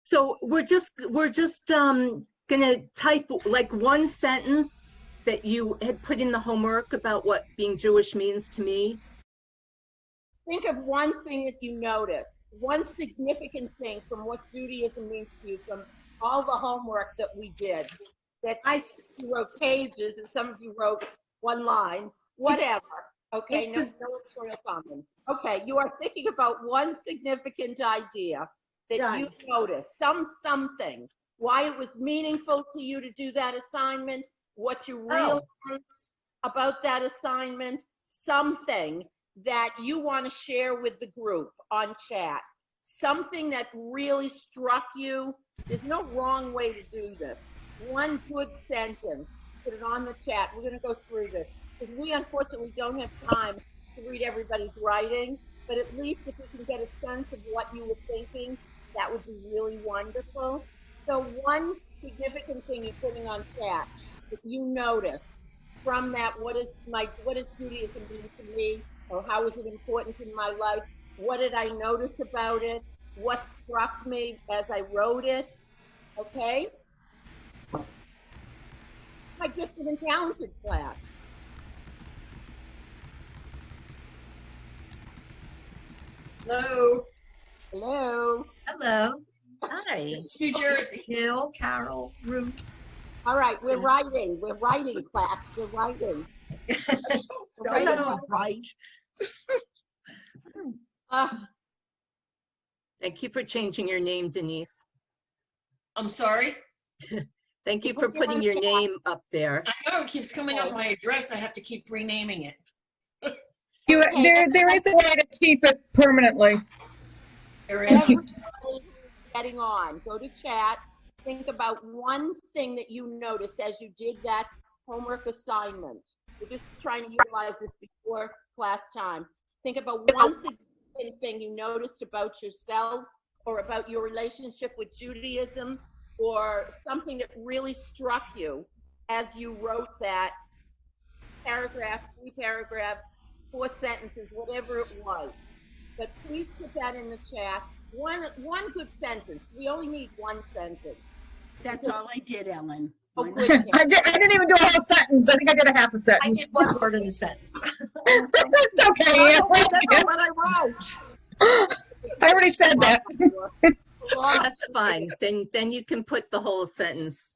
So we're just gonna type like one sentence that you had put in the homework about what being Jewish means to me. Think of one thing that you notice, one significant thing from what Judaism means to you from all the homework that we did. That you wrote pages and some of you wrote one line, whatever. Okay, no editorial comments. Okay, you are thinking about one significant idea that you noticed, something, why it was meaningful to you to do that assignment, what you realized about that assignment, something that you want to share with the group on chat, something that really struck you. There's no wrong way to do this. One good sentence, put it on the chat. We're going to go through this because we unfortunately don't have time to read everybody's writing, but at least if we can get a sense of what you were thinking, that would be really wonderful. So one significant thing you're putting on chat that you notice from that, what is Judaism mean to me, or how is it important in my life? What did I notice about it? What struck me as I wrote it? Okay? My gifted and talented class. Hello. Hello. Hello. Hi. This is New Jersey. Hill, Carol, Ruth. All right, we're writing. We're writing, class. We're writing. Right. Thank you for changing your name, Denise. I'm sorry? Thank you for putting your name up there. I know it keeps coming up my address. I have to keep renaming it. There is a way to keep it permanently. Everybody getting on. Go to chat. Think about one thing that you noticed as you did that homework assignment. We're just trying to utilize this before class time. Think about one significant thing you noticed about yourself or about your relationship with Judaism, or something that really struck you as you wrote that paragraph, 3 paragraphs, 4 sentences, whatever it was. But please put that in the chat. One good sentence. We only need one sentence. That's all I did, Ellen. Oh, good. I didn't even do a whole sentence. I think I did a half a sentence. I did one word in a sentence. It's okay. I don't remember what I wrote. I already said that. That's fine. Then you can put the whole sentence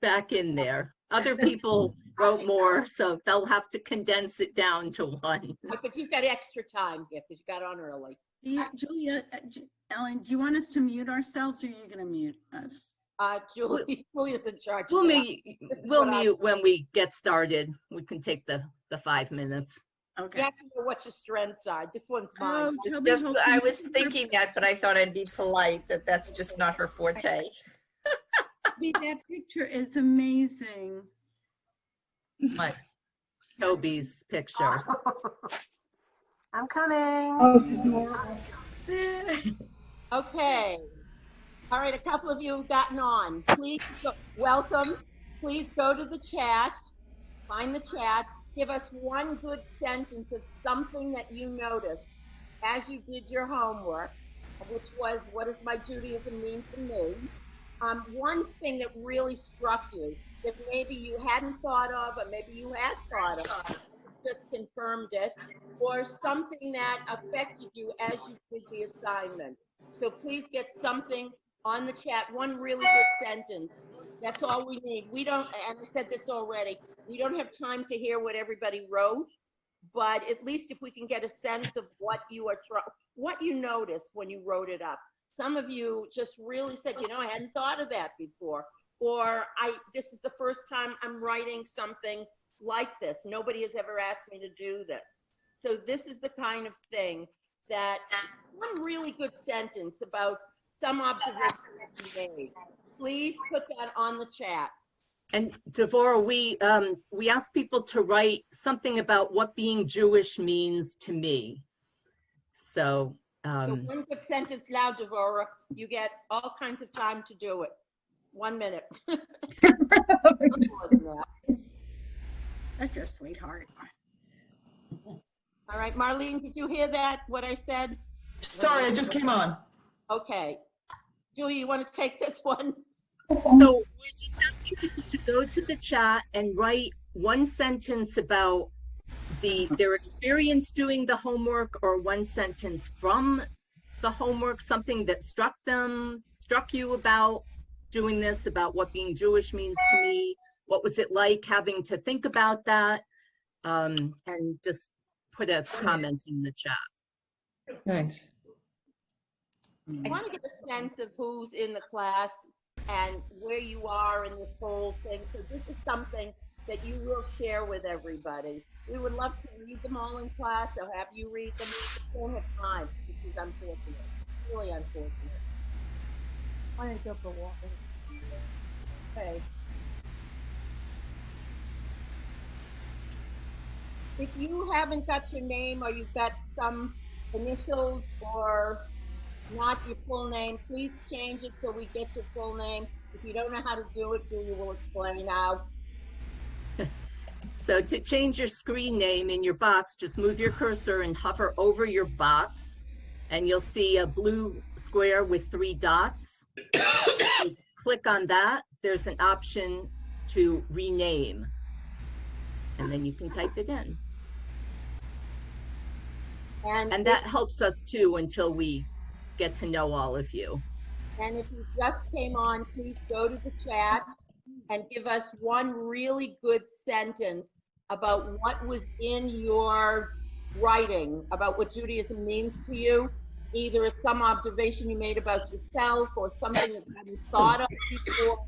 back in there. Other people wrote more, so they'll have to condense it down to one. But you've got extra time here because you got on early. Yeah, Julia, Ellen, do you want us to mute ourselves, or are you going to mute us? Julia's in charge. We'll mute when we get started. We can take the 5 minutes. Okay. You have to know what your strengths are. This one's mine. I was thinking that, but I thought I'd be polite that that's just not her forte. That picture is amazing. What? Toby's picture. I'm coming. Okay. All right, a couple of you have gotten on. Please, welcome. Please go to the chat, find the chat, give us one good sentence of something that you noticed as you did your homework, which was, what does my Judaism mean to me? One thing that really struck you that maybe you hadn't thought of, or maybe you had thought of, just confirmed it, or something that affected you as you did the assignment. So please get something on the chat, one really good sentence. That's all we need. We don't, and I said this already, we don't have time to hear what everybody wrote, but at least if we can get a sense of what you are what you noticed when you wrote it up. Some of you just really said, you know, I hadn't thought of that before, or this is the first time I'm writing something like this. Nobody has ever asked me to do this. So this is the kind of thing that one really good sentence about some observations you made. Please put that on the chat. And Devorah, we ask people to write something about what being Jewish means to me. So one good sentence now, Devorah. You get all kinds of time to do it. 1 minute. That's your sweetheart. All right, Marlene, did you hear that, what I said? Sorry, I just came on. Okay. Julia, you want to take this one? So we're just asking people to go to the chat and write one sentence about their experience doing the homework, or one sentence from the homework, something that struck you about doing this, about what being Jewish means to me. What was it like having to think about that? And just put a comment in the chat. Thanks. I want to get a sense of who's in the class and where you are in this whole thing. So this is something that you will share with everybody. We would love to read them all in class, or have you read them. We don't have time, which is unfortunate, really unfortunate. I didn't go for a walk. Okay. If you haven't got your name, or you've got some initials or not your full name, please change it so we get your full name. If you don't know how to do it, Julia will explain how. So to change your screen name in your box, just move your cursor and hover over your box, and you'll see a blue square with 3 dots. You click on that. There's an option to rename, and then you can type it in. And that helps us too until we get to know all of you. And if you just came on, please go to the chat and give us one really good sentence about what was in your writing, about what Judaism means to you. Either it's some observation you made about yourself, or something that you hadn't thought of before,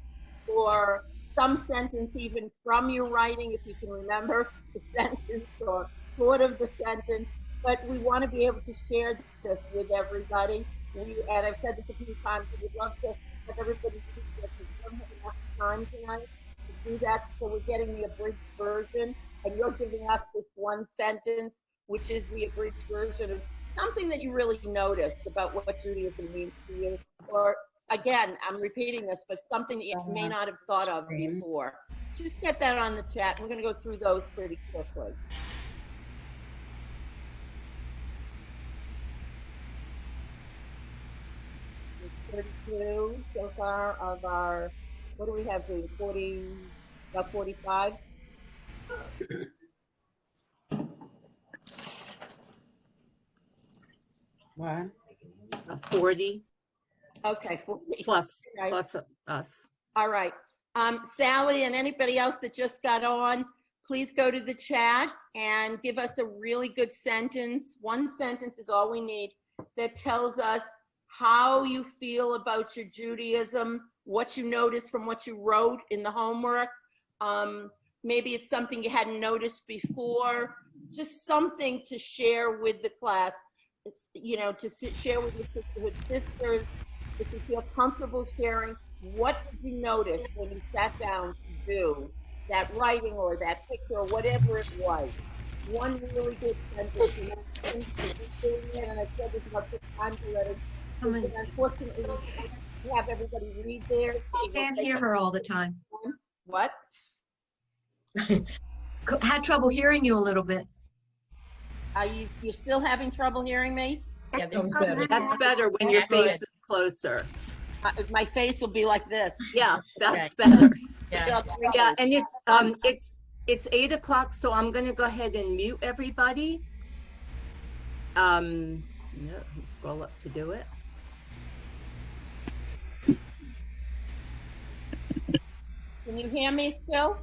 or some sentence even from your writing, if you can remember the sentence or sort of the sentence. But we want to be able to share this with everybody. And I've said this a few times, we would love to have everybody do this. We don't have enough time tonight to do that, so we're getting the abridged version, and you're giving us this one sentence, which is the abridged version of something that you really noticed about what Judaism means to you. Or, again, I'm repeating this, but something that you may not have thought of before. Just get that on the chat. We're going to go through those pretty quickly. There's 32 so far of our, what do we have, Julie? 40, about 45? What? 40 Okay, 40. plus, Right. plus us. All right. Sally and anybody else that just got on, please go to the chat and give us a really good sentence. One sentence is all we need that tells us how you feel about your Judaism, what you noticed from what you wrote in the homework. Maybe it's something you hadn't noticed before, just something to share with the class, you know, to share with your sisterhood sisters. If you feel comfortable sharing, what did you notice when you sat down to do that writing or that picture or whatever it was? One really good sentence, you know, and I said this about 6 times already, is that unfortunately we have everybody read theirs. Can't hear her all the time. What? Had trouble hearing you a little bit. Are you're still having trouble hearing me? Yeah, That was better. That's better when your face is closer. My face will be like this. Yeah, that's Right. better. yeah. Yeah, and it's 8 o'clock, so I'm gonna go ahead and mute everybody. No, scroll up to do it. Can you hear me still?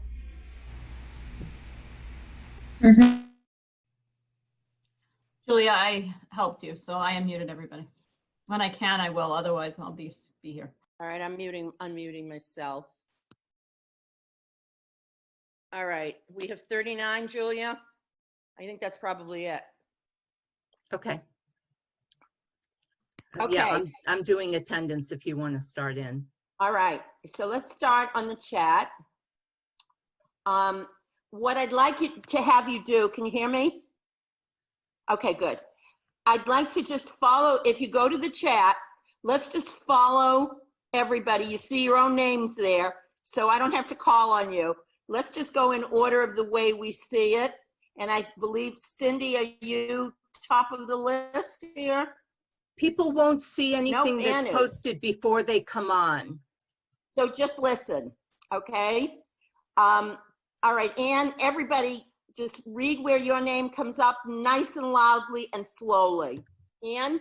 Mhm. Julia, I helped you, so I unmuted everybody. When I can, I will. Otherwise, I'll be here. All right, I'm unmuting myself. All right, we have 39, Julia. I think that's probably it. Okay. Okay. Yeah, I'm doing attendance if you want to start in. All right, so let's start on the chat. What I'd like to have you do, can you hear me? Okay, good. I'd like to just follow, if you go to the chat, let's just follow everybody. You see your own names there, so I don't have to call on you. Let's just go in order of the way we see it. And I believe, Cindy, are you top of the list here? People won't see anything Nope, that's Annie. posted before they come on. So just listen, okay? All right, Ann, everybody just read where your name comes up nice and loudly and slowly. Ann?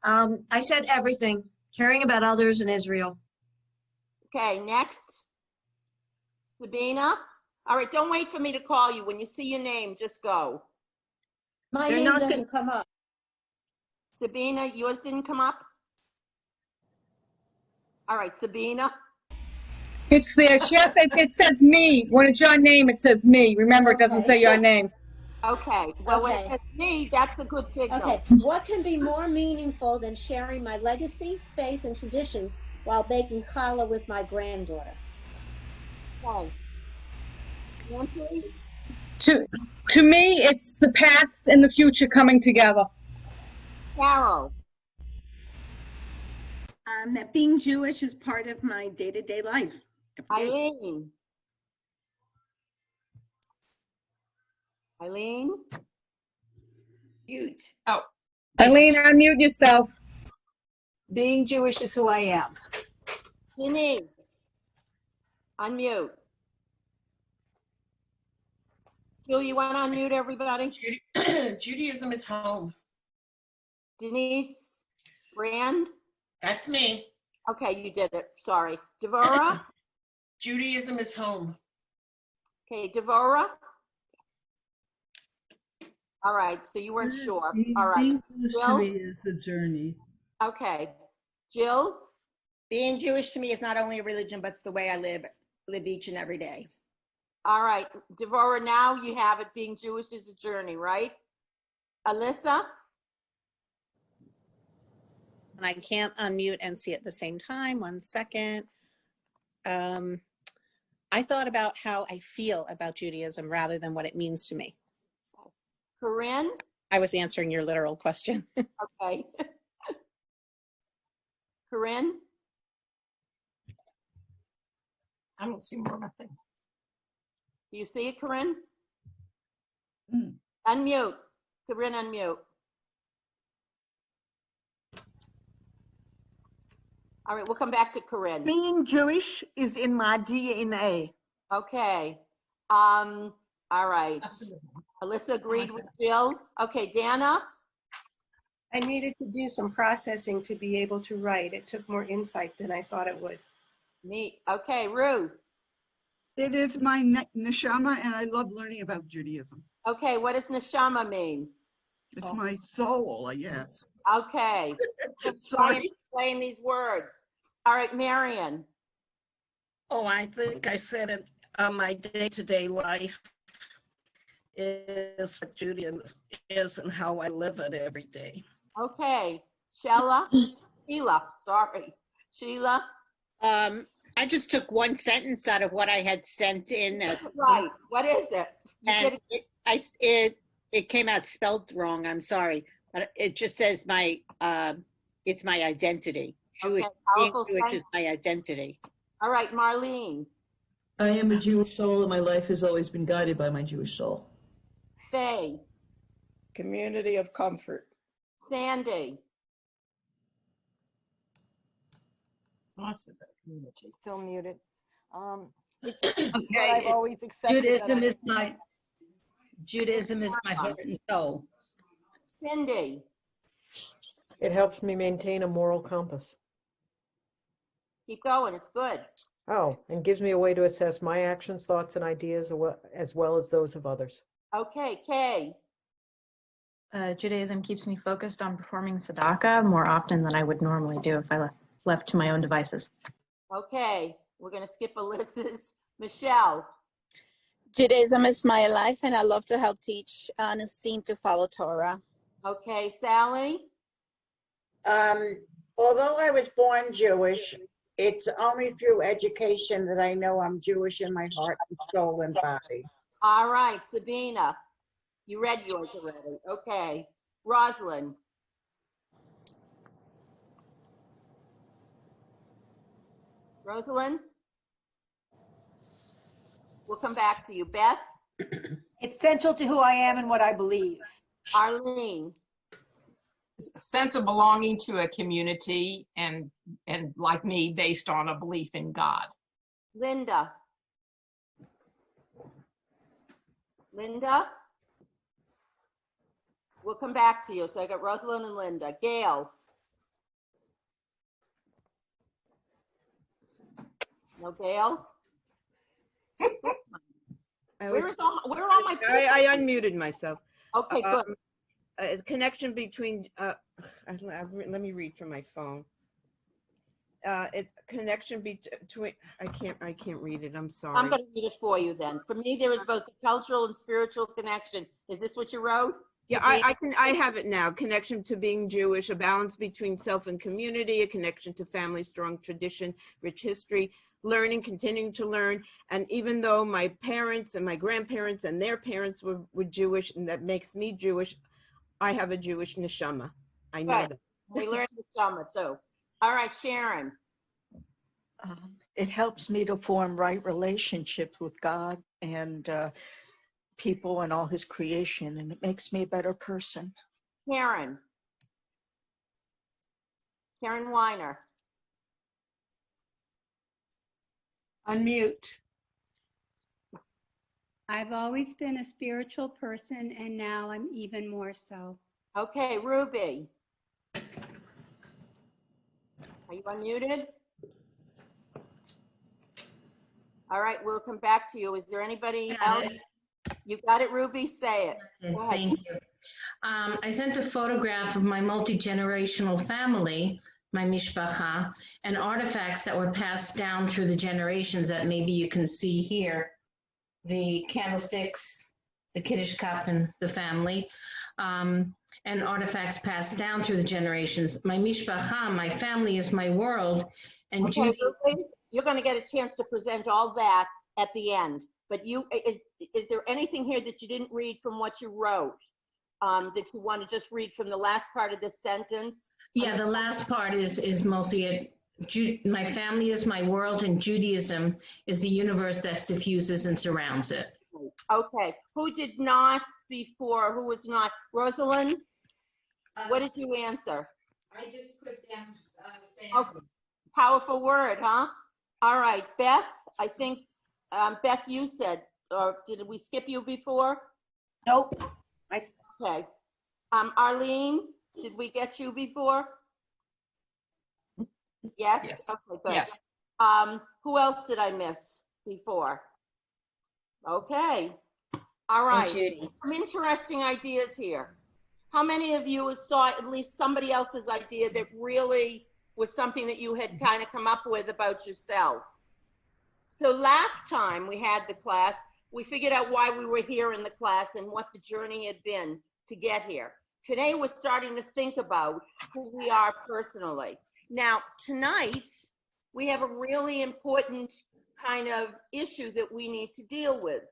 I said everything, caring about others in Israel. Okay, next. Sabina? All right, don't wait for me to call you. When you see your name, just go. My They're name not doesn't come up. Sabina, yours didn't come up? All right, Sabina? It's there. It says me. When it's your name, it says me. Remember, it doesn't Okay. say your name. Okay, well, when it Okay. says me, that's a good signal. Okay, what can be more meaningful than sharing my legacy, faith, and traditions while baking challah with my granddaughter? Okay. Nancy? To me, it's the past and the future coming together. Carol? That being Jewish is part of my day-to-day life. every day. Eileen? Eileen? Mute. Oh, Eileen, unmute yourself. Being Jewish is who I am. Denise? Unmute. Jill, you want to unmute everybody? Judaism is home. Denise? Brand? That's me. Okay, you did it. Sorry. Devora? Judaism is home. Okay, Devora? All right, so you weren't sure. All right. Being Jewish to Jill? me is a journey. Okay. Jill? Being Jewish to me is not only a religion, but it's the way I live each and every day. All right. Devora, now you have it. Being Jewish is a journey, right? Alyssa? And I can't unmute and see at the same time. 1 second. I thought about how I feel about Judaism rather than what it means to me. Corinne? I was answering your literal question. Okay. Corinne? I don't see more nothing. Do you see it, Corinne? Unmute. Corinne, unmute. All right, we'll come back to Corinne. Being Jewish is in my DNA. Okay. All right. Alyssa agreed with Jill. Okay, Dana? I needed to do some processing to be able to write. It took more insight than I thought it would. Neat. Okay, Ruth? It is my neshama, and I love learning about Judaism. Okay, what does neshama mean? It's my soul, I guess. Okay. Let's try and Sorry. explain these words. All right, Marion? Oh, I think I said it. My day-to-day life is what Judaism is and how I live it every day. Okay. Sheila? Sorry. Sheila? I just took one sentence out of what I had sent in. Right. What is it? And it came out spelled wrong. I'm sorry, but it just says it's my identity. Jewish, Okay, being powerful Jewish is sentence. my identity. All right, Marlene. I am a Jewish soul, and my life has always been guided by my Jewish soul. Faye. Community of comfort. Sandy. Still muted. It's what I've always accepted. Judaism is my heart and soul. Cindy. It helps me maintain a moral compass. Keep going. It's good. Oh, and gives me a way to assess my actions, thoughts, and ideas as well as those of others. Okay, Kay. Judaism keeps me focused on performing tzedakah more often than I would normally do if I left to my own devices. Okay, we're going to skip Alyssa's. Michelle. Judaism is my life, and I love to help teach Nusim to follow Torah. Okay, Sally. Although I was born Jewish, it's only through education that I know I'm Jewish in my heart and soul and body. All right, Sabina. You read yours already. Okay. Rosalind. Rosalind? We'll come back to you. Beth? It's central to who I am and what I believe. Arlene? a sense of belonging to a community and like me, based on a belief in God. Linda. Linda? We'll come back to you. So I got Rosalind and Linda. Gail? No Gail? Where are all my people? I unmuted myself. Okay, good. It's connection between, let me read from my phone. It's connection between, I can't read it, I'm sorry. I'm going to read it for you then. For me, there is both the cultural and spiritual connection. Is this what you wrote? Yeah, I have it now. Connection to being Jewish, a balance between self and community, a connection to family, strong tradition, rich history, learning, continuing to learn. And even though my parents and my grandparents and their parents were Jewish, and that makes me Jewish, I have a Jewish neshama. I know Good. that. We learned the summer too. All right, Sharon. It helps me to form right relationships with God and people and all his creation, and it makes me a better person. Karen. Karen Weiner. Unmute. I've always been a spiritual person, and now I'm even more so. Okay, Ruby. Are you unmuted? All right, we'll come back to you. Is there anybody else? You got it, Ruby? Say it. Go ahead. Thank you. I sent a photograph of my multi-generational family, my mishpacha, and artifacts that were passed down through the generations that maybe you can see here. The candlesticks, the Kiddush cup, and the family, and artifacts passed down through the generations. My mishpacha, my family, is my world, and okay, Ruby, you're going to get a chance to present all that at the end. But is there anything here that you didn't read from what you wrote that you want to just read from the last part of this sentence? Yeah, the last part is mostly it. My family is my world, and Judaism is the universe that suffuses and surrounds it. Okay. Who did not before? Who was not? Rosalind, what did you answer? I just put down Okay. Powerful word, huh? All right. Beth, I think, Beth, you said, or did we skip you before? Nope. Okay. Arlene, did we get you before? Yes? Yes. Okay, good. Yes. Who else did I miss before? Okay. All right. Judy. Some interesting ideas here. How many of you saw at least somebody else's idea that really was something that you had kind of come up with about yourself? So last time we had the class, we figured out why we were here in the class and what the journey had been to get here. Today, we're starting to think about who we are personally. Now, tonight, we have a really important kind of issue that we need to deal with.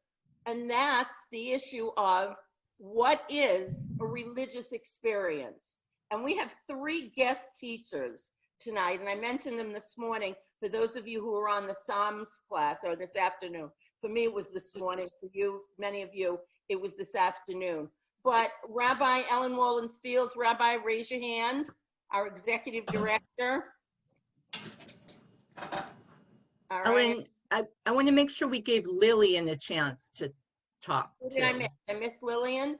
And that's the issue of what is a religious experience? And we have 3 guest teachers tonight, and I mentioned them this morning for those of you who were on the Psalms class, or this afternoon. For me, it was this morning. For you, many of you, it was this afternoon. But Rabbi Ellen Wollens-Fields, Rabbi, raise your hand, our executive director. All right. Ellen, I want to make sure we gave Lillian a chance to talk. Who did I miss? I missed Lillian.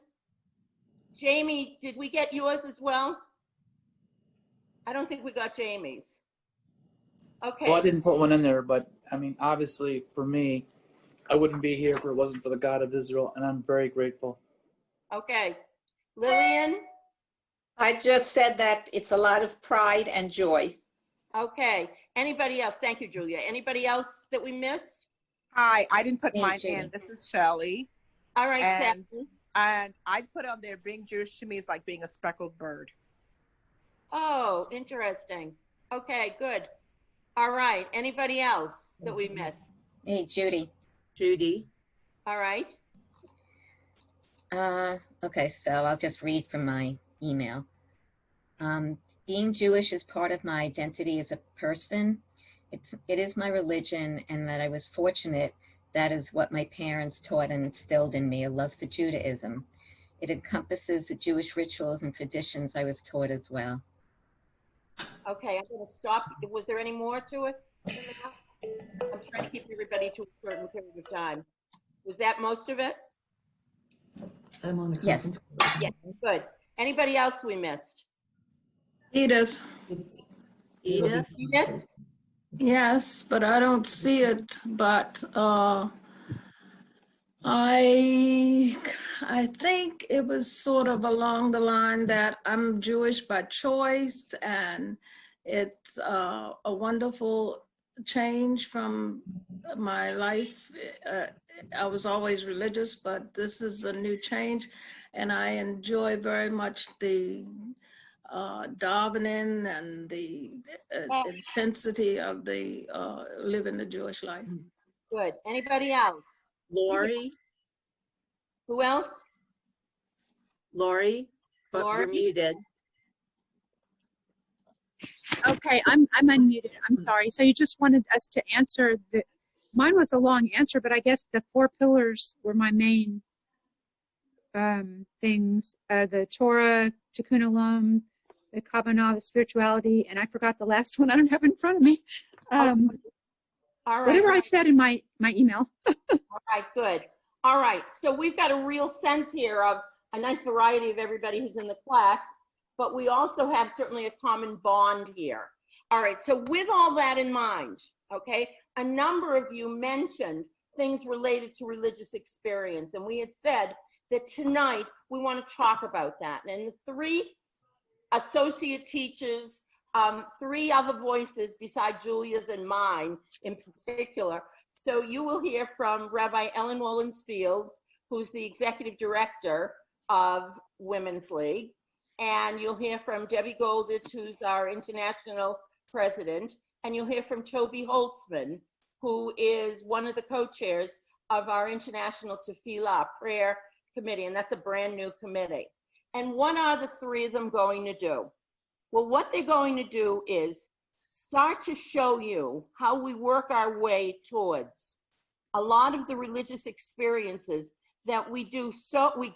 Jamie, did we get yours as well? I don't think we got Jamie's. Okay. Well, I didn't put one in there, but I mean, obviously for me, I wouldn't be here if it wasn't for the God of Israel, and I'm very grateful. Okay. Lillian? I just said that it's a lot of pride and joy. Okay. Anybody else? Thank you, Julia. Anybody else that we missed? Hi, I didn't put Hey, mine Judy. in. This is Shelley. All right, and, Sassy. and I put on there, being Jewish to me is like being a speckled bird. Oh, interesting. Okay, good. All right. Anybody else that we missed? Hey, Judy. Judy. All right. Okay, so I'll just read from my email. Being Jewish is part of my identity as a person. It is my religion, and that I was fortunate that is what my parents taught and instilled in me, a love for Judaism. it encompasses the Jewish rituals and traditions I was taught as well. Okay, I'm going to stop. Was there any more to it than that? I'm trying to keep everybody to a certain period of time. Was that most of it? I'm on a Yes. conference. Yeah, good. Anybody else we missed? Edith. Edith? Edith? Yes, but I don't see it. But I think it was sort of along the line that I'm Jewish by choice, and it's a wonderful change from my life. I was always religious, but this is a new change, and I enjoy very much the davening and the intensity of the living the Jewish life. Good. Anybody else? Lori? Who else? Lori? But Lori? you're muted. Okay, I'm unmuted. I'm sorry. So you just wanted us to answer the, mine was a long answer, but I guess the 4 pillars were my main things. The Torah, Tikkun Olam, the Kabbalah, the spirituality, and I forgot the last one. I don't have it in front of me. All right. Whatever I said in my email. All right, good. All right, so we've got a real sense here of a nice variety of everybody who's in the class, but we also have certainly a common bond here. All right, so with all that in mind, okay, a number of you mentioned things related to religious experience, and we had said that tonight we want to talk about that. And the 3 associate teachers, 3 other voices besides Julia's and mine in particular. So you will hear from Rabbi Ellen Wollens-Fields, who's the executive director of Women's League. And you'll hear from Debbie Goldich, who's our international president. And you'll hear from Toby Holtzman, who is one of the co-chairs of our International Tefillah Prayer Committee. And that's a brand new committee. And what are the 3 of them going to do? Well, what they're going to do is start to show you how we work our way towards a lot of the religious experiences that we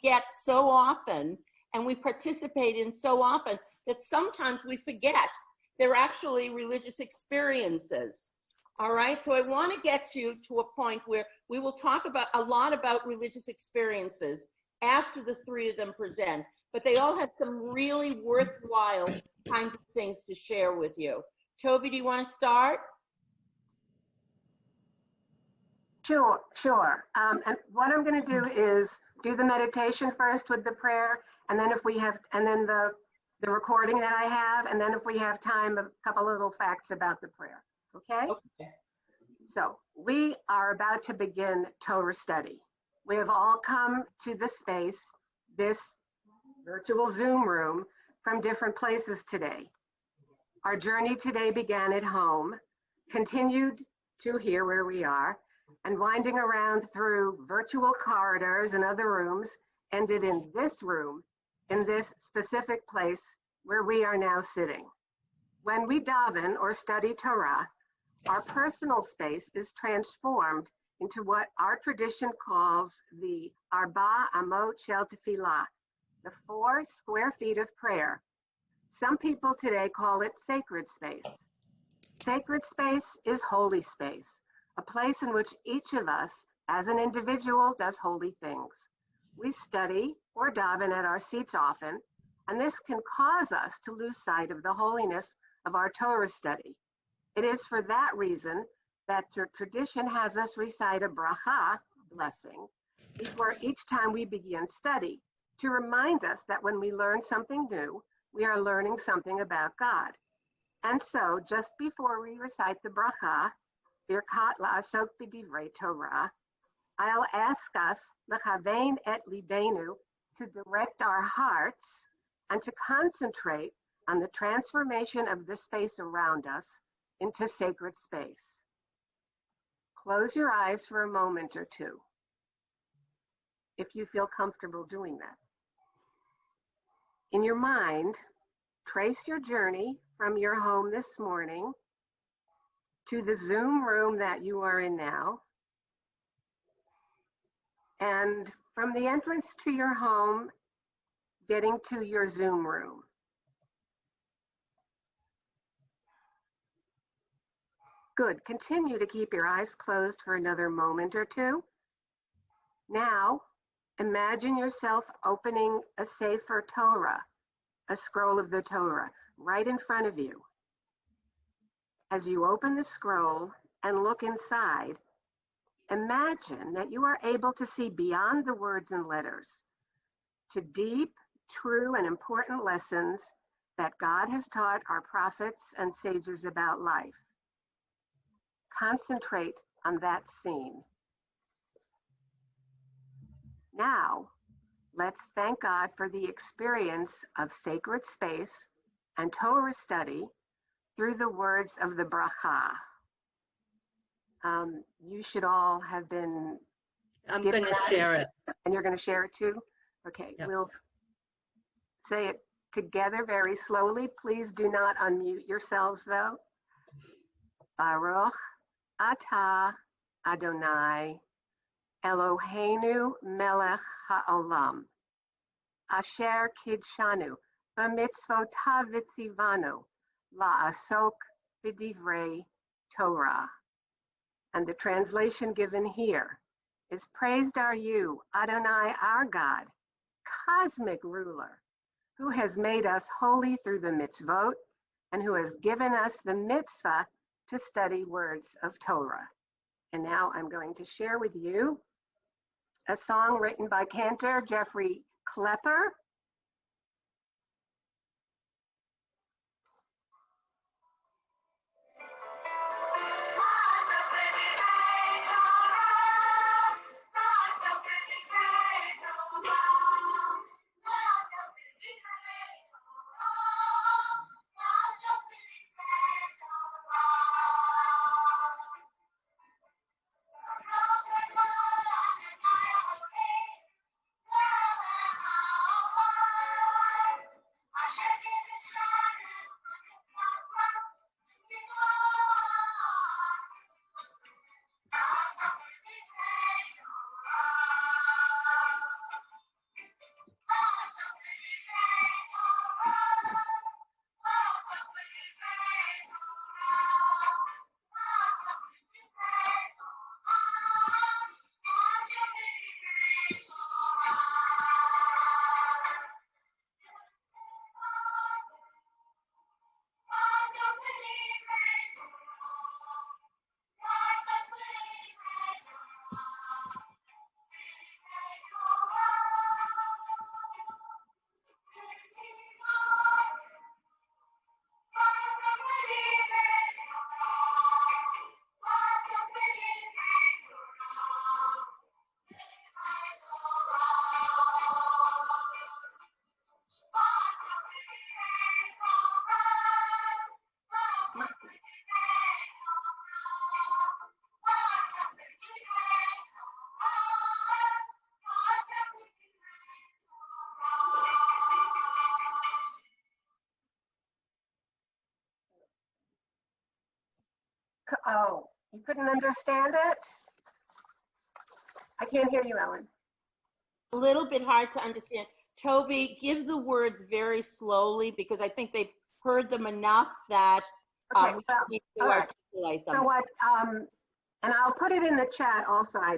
get so often and we participate in so often that sometimes we forget they're actually religious experiences. All right, so I want to get you to a point where we will talk about a lot about religious experiences after the 3 of them present, but they all have some really worthwhile kinds of things to share with you. Toby, do you want to start? Sure. And what I'm going to do is do the meditation first with the prayer, and then if we have, and then the recording that I have, and then if we have time, a couple little facts about the prayer. Okay? Okay. So we are about to begin Torah study. We have all come to this space, this virtual Zoom room, from different places today. Our journey today began at home, continued to here where we are, and winding around through virtual corridors and other rooms, ended in this room, in this specific place where we are now sitting. When we daven or study Torah, our personal space is transformed into what our tradition calls the Arba Amot Shel Tefillah, the 4 square feet of prayer. Some people today call it sacred space. Sacred space is holy space, a place in which each of us as an individual does holy things. We study or daven at our seats often, and this can cause us to lose sight of the holiness of our Torah study. It is for that reason that tradition has us recite a bracha, blessing, before each time we begin study, to remind us that when we learn something new, we are learning something about God. And so, just before we recite the bracha, Birkat la'asok b'divrei Torah, I'll ask us, l'chavein et libenu, to direct our hearts and to concentrate on the transformation of the space around us into sacred space. Close your eyes for a moment or 2, if you feel comfortable doing that. In your mind, trace your journey from your home this morning to the Zoom room that you are in now. And from the entrance to your home getting to your Zoom room. Good. Continue to keep your eyes closed for another moment or two. Now, imagine yourself opening a Sefer Torah, a scroll of the Torah, right in front of you. As you open the scroll and look inside, imagine that you are able to see beyond the words and letters to deep, true, and important lessons that God has taught our prophets and sages about life. Concentrate on that scene. Now, let's thank God for the experience of sacred space and Torah study through the words of the bracha. You should all have been. I'm going to share it. And you're going to share it too? Okay, Yep. We'll say it together very slowly. Please do not unmute yourselves though. Baruch atah Adonai Eloheinu melech haolam asher kidshanu b'mitzvotav v'tzivanu la'asok b'divrei Torah. And the translation given here is, praised are you, Adonai, our God, cosmic ruler, who has made us holy through the mitzvot and who has given us the mitzvah to study words of Torah. And now I'm going to share with you a song written by cantor Jeffrey Klepper. Oh, you couldn't understand it? I can't hear you, Ellen. A little bit hard to understand. Toby, give the words very slowly because I think they've heard them enough that Okay, we well, need to all right. articulate them. So what, and I'll put it in the chat also, I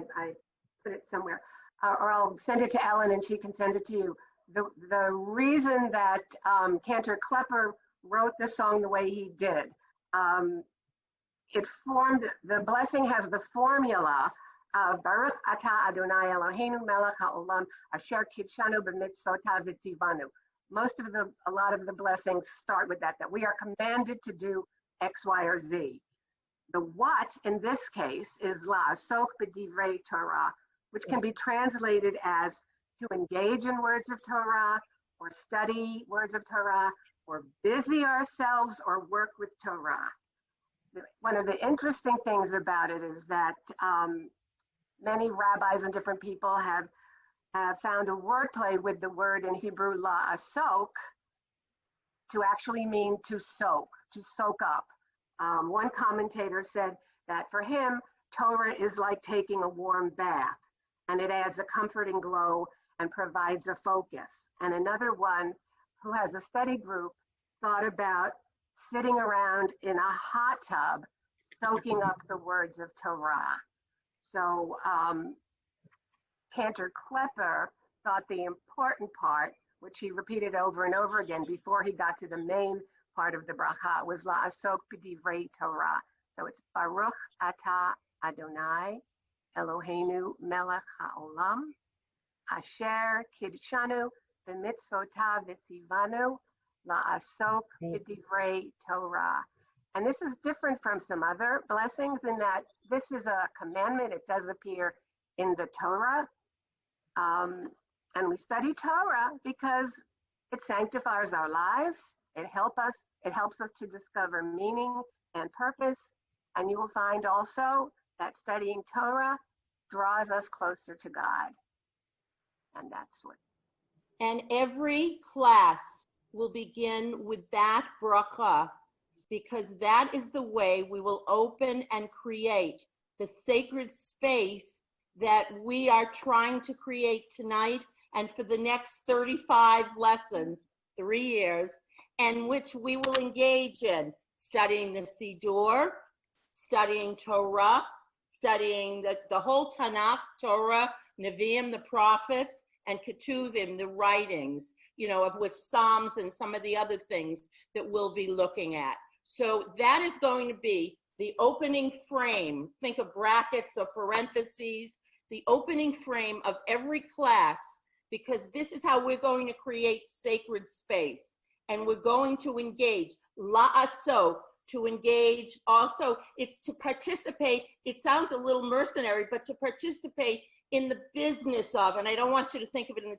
put it somewhere, or I'll send it to Ellen and she can send it to you. The reason that Cantor Klepper wrote the song the way he did, it formed, the blessing has the formula of Baruch atah Adonai Eloheinu melech haolam asher kidshanu b'mitzvotav v'tzivanu. A lot of the blessings start with that we are commanded to do X, Y, or Z. The what in this case is la'asok b'divrei Torah, which can be translated as to engage in words of Torah, or study words of Torah, or busy ourselves, or work with Torah. One of the interesting things about it is that many rabbis and different people have found a wordplay with the word in Hebrew la'asok to actually mean to soak up. One commentator said that for him, Torah is like taking a warm bath, and it adds a comforting glow and provides a focus. And another one who has a study group thought about sitting around in a hot tub, soaking up the words of Torah. So Cantor Klepper thought the important part, which he repeated over and over again before he got to the main part of the bracha, was la'asok b'divrei Torah. So it's Baruch Atah Adonai Eloheinu melech ha'olam asher kidshanu b'mitzvotav v'tzivanu la'asok b'divrei Torah. And this is different from some other blessings in that this is a commandment. It does appear in the Torah. And we study Torah because it sanctifies our lives. It helps us to discover meaning and purpose. And you will find also that studying Torah draws us closer to God. And that's what. And every class will begin with that bracha, because that is the way we will open and create the sacred space that we are trying to create tonight and for the next 35 lessons, 3 years, and which we will engage in studying the Siddur, studying Torah, studying the whole Tanakh, Torah, Nevi'im, the prophets, and Ketuvim, the writings, of which Psalms and some of the other things that we'll be looking at. So that is going to be the opening frame. Think of brackets or parentheses, the opening frame of every class, because this is how we're going to create sacred space. And we're going to engage, la'asok, to engage also. It's to participate. It sounds a little mercenary, but to participate in the business of, and I don't want you to think of it in the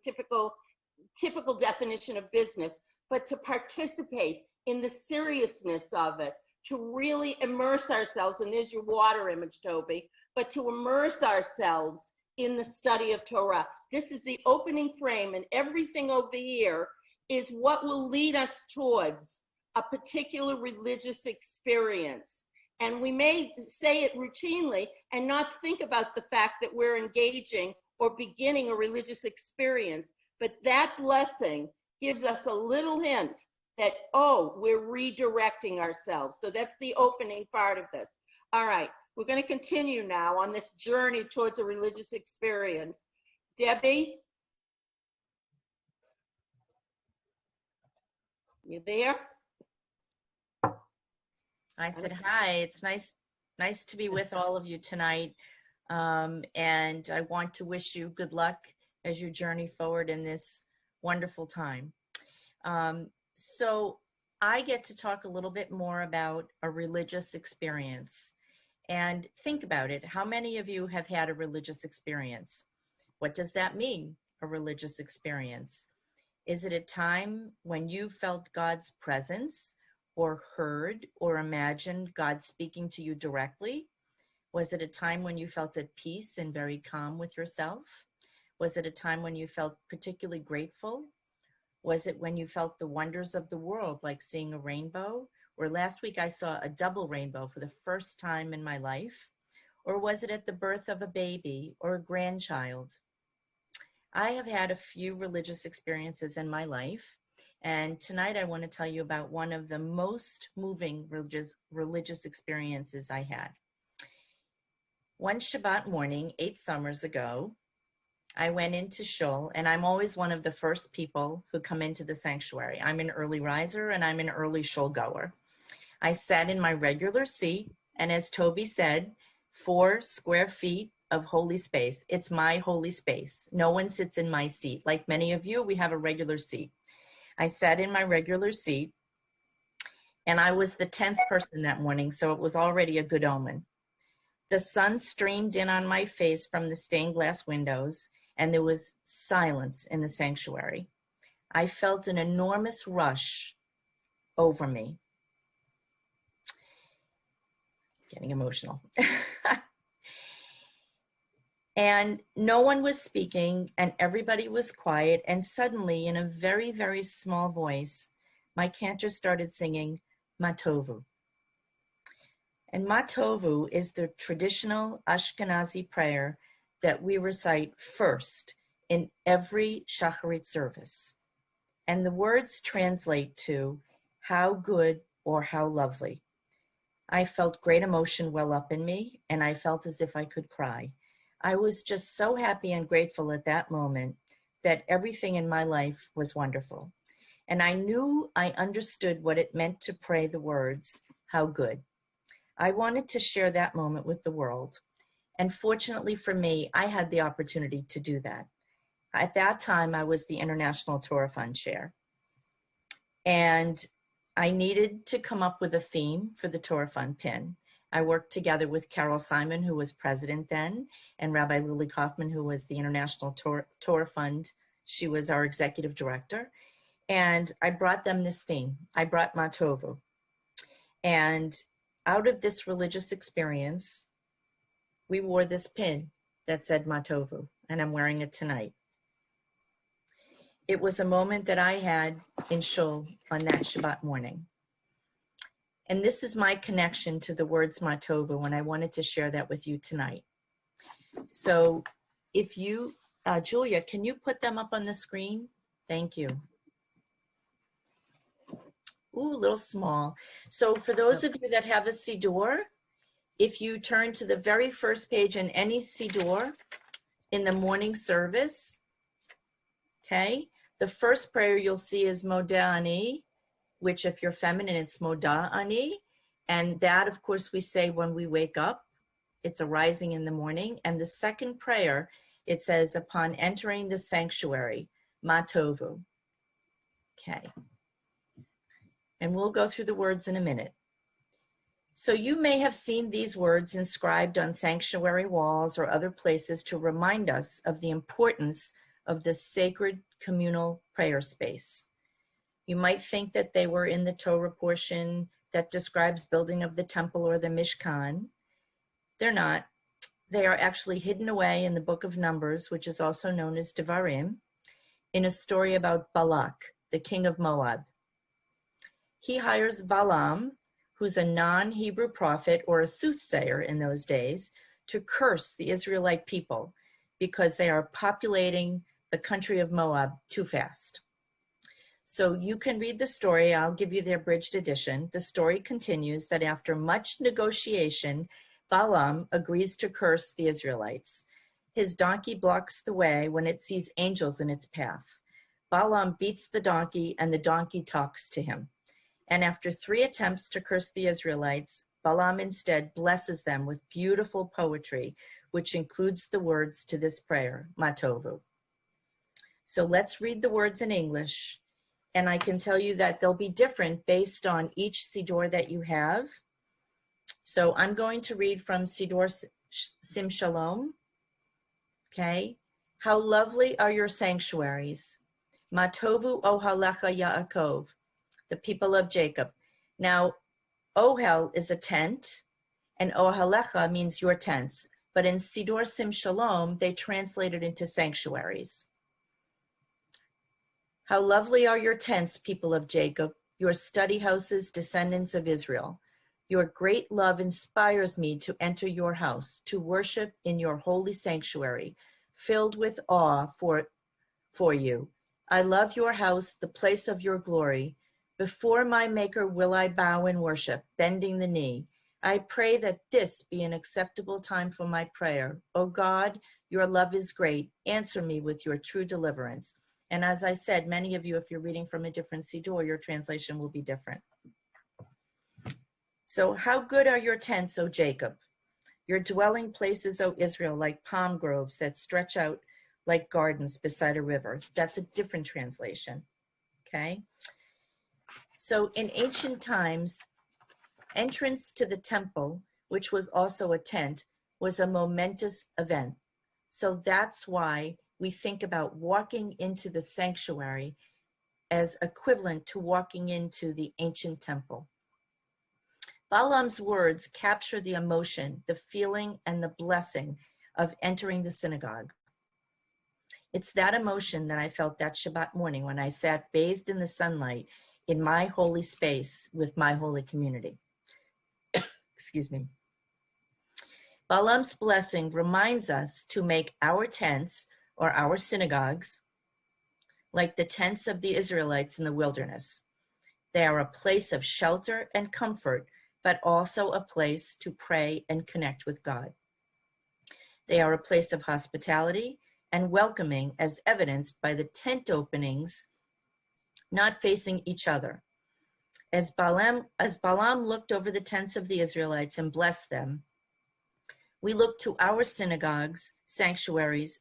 typical definition of business, but to participate in the seriousness of it, to really immerse ourselves, and there's your water image, Toby, but to immerse ourselves in the study of Torah. This is the opening frame, and everything over here is what will lead us towards a particular religious experience. And we may say it routinely and not think about the fact that we're engaging or beginning a religious experience, but that blessing gives us a little hint that, oh, we're redirecting ourselves. So that's the opening part of this. All right, we're going to continue now on this journey towards a religious experience. Debbie? You there? I said hi. It's nice to be with all of you tonight. And I want to wish you good luck as you journey forward in this wonderful time. So I get to talk a little bit more about a religious experience. And think about it. How many of you have had a religious experience? What does that mean, a religious experience? Is it a time when you felt God's presence or heard or imagined God speaking to you directly? Was it a time when you felt at peace and very calm with yourself? Was it a time when you felt particularly grateful? Was it when you felt the wonders of the world, like seeing a rainbow? Or last week I saw a double rainbow for the first time in my life? Or was it at the birth of a baby or a grandchild? I have had a few religious experiences in my life, and tonight I want to tell you about one of the most moving religious experiences I had. One Shabbat morning, 8 summers ago, I went into shul, and I'm always one of the first people who come into the sanctuary. I'm an early riser, and I'm an early shul goer. I sat in my regular seat, and as Toby said, 4 square feet of holy space. It's my holy space. No one sits in my seat. Like many of you, we have a regular seat. I sat in my regular seat, and I was the 10th person that morning, so it was already a good omen. The sun streamed in on my face from the stained glass windows, and there was silence in the sanctuary. I felt an enormous rush over me. Getting emotional. And no one was speaking, and everybody was quiet, and suddenly, in a very, very small voice, my cantor started singing Matovu. And Matovu is the traditional Ashkenazi prayer that we recite first in every shacharit service. And the words translate to how good or how lovely. I felt great emotion well up in me, and I felt as if I could cry. I was just so happy and grateful at that moment that everything in my life was wonderful. And I knew I understood what it meant to pray the words, how good. I wanted to share that moment with the world. And fortunately for me, I had the opportunity to do that. At that time, I was the International Torah Fund Chair. And I needed to come up with a theme for the Torah Fund pin. I worked together with Carol Simon, who was president then, and Rabbi Lily Kaufman, who was the International Torah Fund. She was our executive director. And I brought them this theme. I brought Matovu. And out of this religious experience, we wore this pin that said Matovu, and I'm wearing it tonight. It was a moment that I had in Shul on that Shabbat morning. And this is my connection to the words Matovu, and I wanted to share that with you tonight. So if you, Julia, can you put them up on the screen? Thank you. Ooh, a little small. So for those of you that have a Siddur, if you turn to the very first page in any Siddur in the morning service, okay, the first prayer you'll see is Modeh Ani, which if you're feminine, it's Moda Ani. And that, of course, we say when we wake up. It's a rising in the morning. And the second prayer, it says, upon entering the sanctuary, Matovu. Okay. And we'll go through the words in a minute. So you may have seen these words inscribed on sanctuary walls or other places to remind us of the importance of the sacred communal prayer space. You might think that they were in the Torah portion that describes building of the temple or the Mishkan. They're not. They are actually hidden away in the book of Numbers, which is also known as Devarim, in a story about Balak, the king of Moab. He hires Balaam, who's a non-Hebrew prophet or a soothsayer in those days, to curse the Israelite people because they are populating the country of Moab too fast. So you can read the story. I'll give you the abridged edition. The story continues that after much negotiation, Balaam agrees to curse the Israelites. His donkey blocks the way when it sees angels in its path. Balaam beats the donkey, and the donkey talks to him. And after 3 attempts to curse the Israelites, Balaam instead blesses them with beautiful poetry, which includes the words to this prayer, Matovu. So let's read the words in English. And I can tell you that they'll be different based on each Siddur that you have. So I'm going to read from Siddur Sim Shalom. Okay. How lovely are your sanctuaries. Matovu Ohalecha Yaakov, the people of Jacob. Now, Ohel is a tent, and Ohalecha means your tents. But in Siddur Sim Shalom, they translate it into sanctuaries. How lovely are your tents, people of Jacob, your study houses, descendants of Israel. Your great love inspires me to enter your house, to worship in your holy sanctuary, filled with awe for you. I love your house, the place of your glory. Before my Maker will I bow in worship, bending the knee. I pray that this be an acceptable time for my prayer. O God, your love is great. Answer me with your true deliverance. And as I said, many of you, if you're reading from a different Siddur, your translation will be different. So how good are your tents, O Jacob? Your dwelling places, O Israel, like palm groves that stretch out like gardens beside a river. That's a different translation, okay? So in ancient times, entrance to the temple, which was also a tent, was a momentous event. So that's why we think about walking into the sanctuary as equivalent to walking into the ancient temple. Balaam's words capture the emotion, the feeling, and the blessing of entering the synagogue. It's that emotion that I felt that Shabbat morning when I sat bathed in the sunlight in my holy space with my holy community. Excuse me. Balaam's blessing reminds us to make our tents, or our synagogues, like the tents of the Israelites in the wilderness. They are a place of shelter and comfort, but also a place to pray and connect with God. They are a place of hospitality and welcoming, as evidenced by the tent openings not facing each other. As Balaam looked over the tents of the Israelites and blessed them, we look to our synagogues, sanctuaries,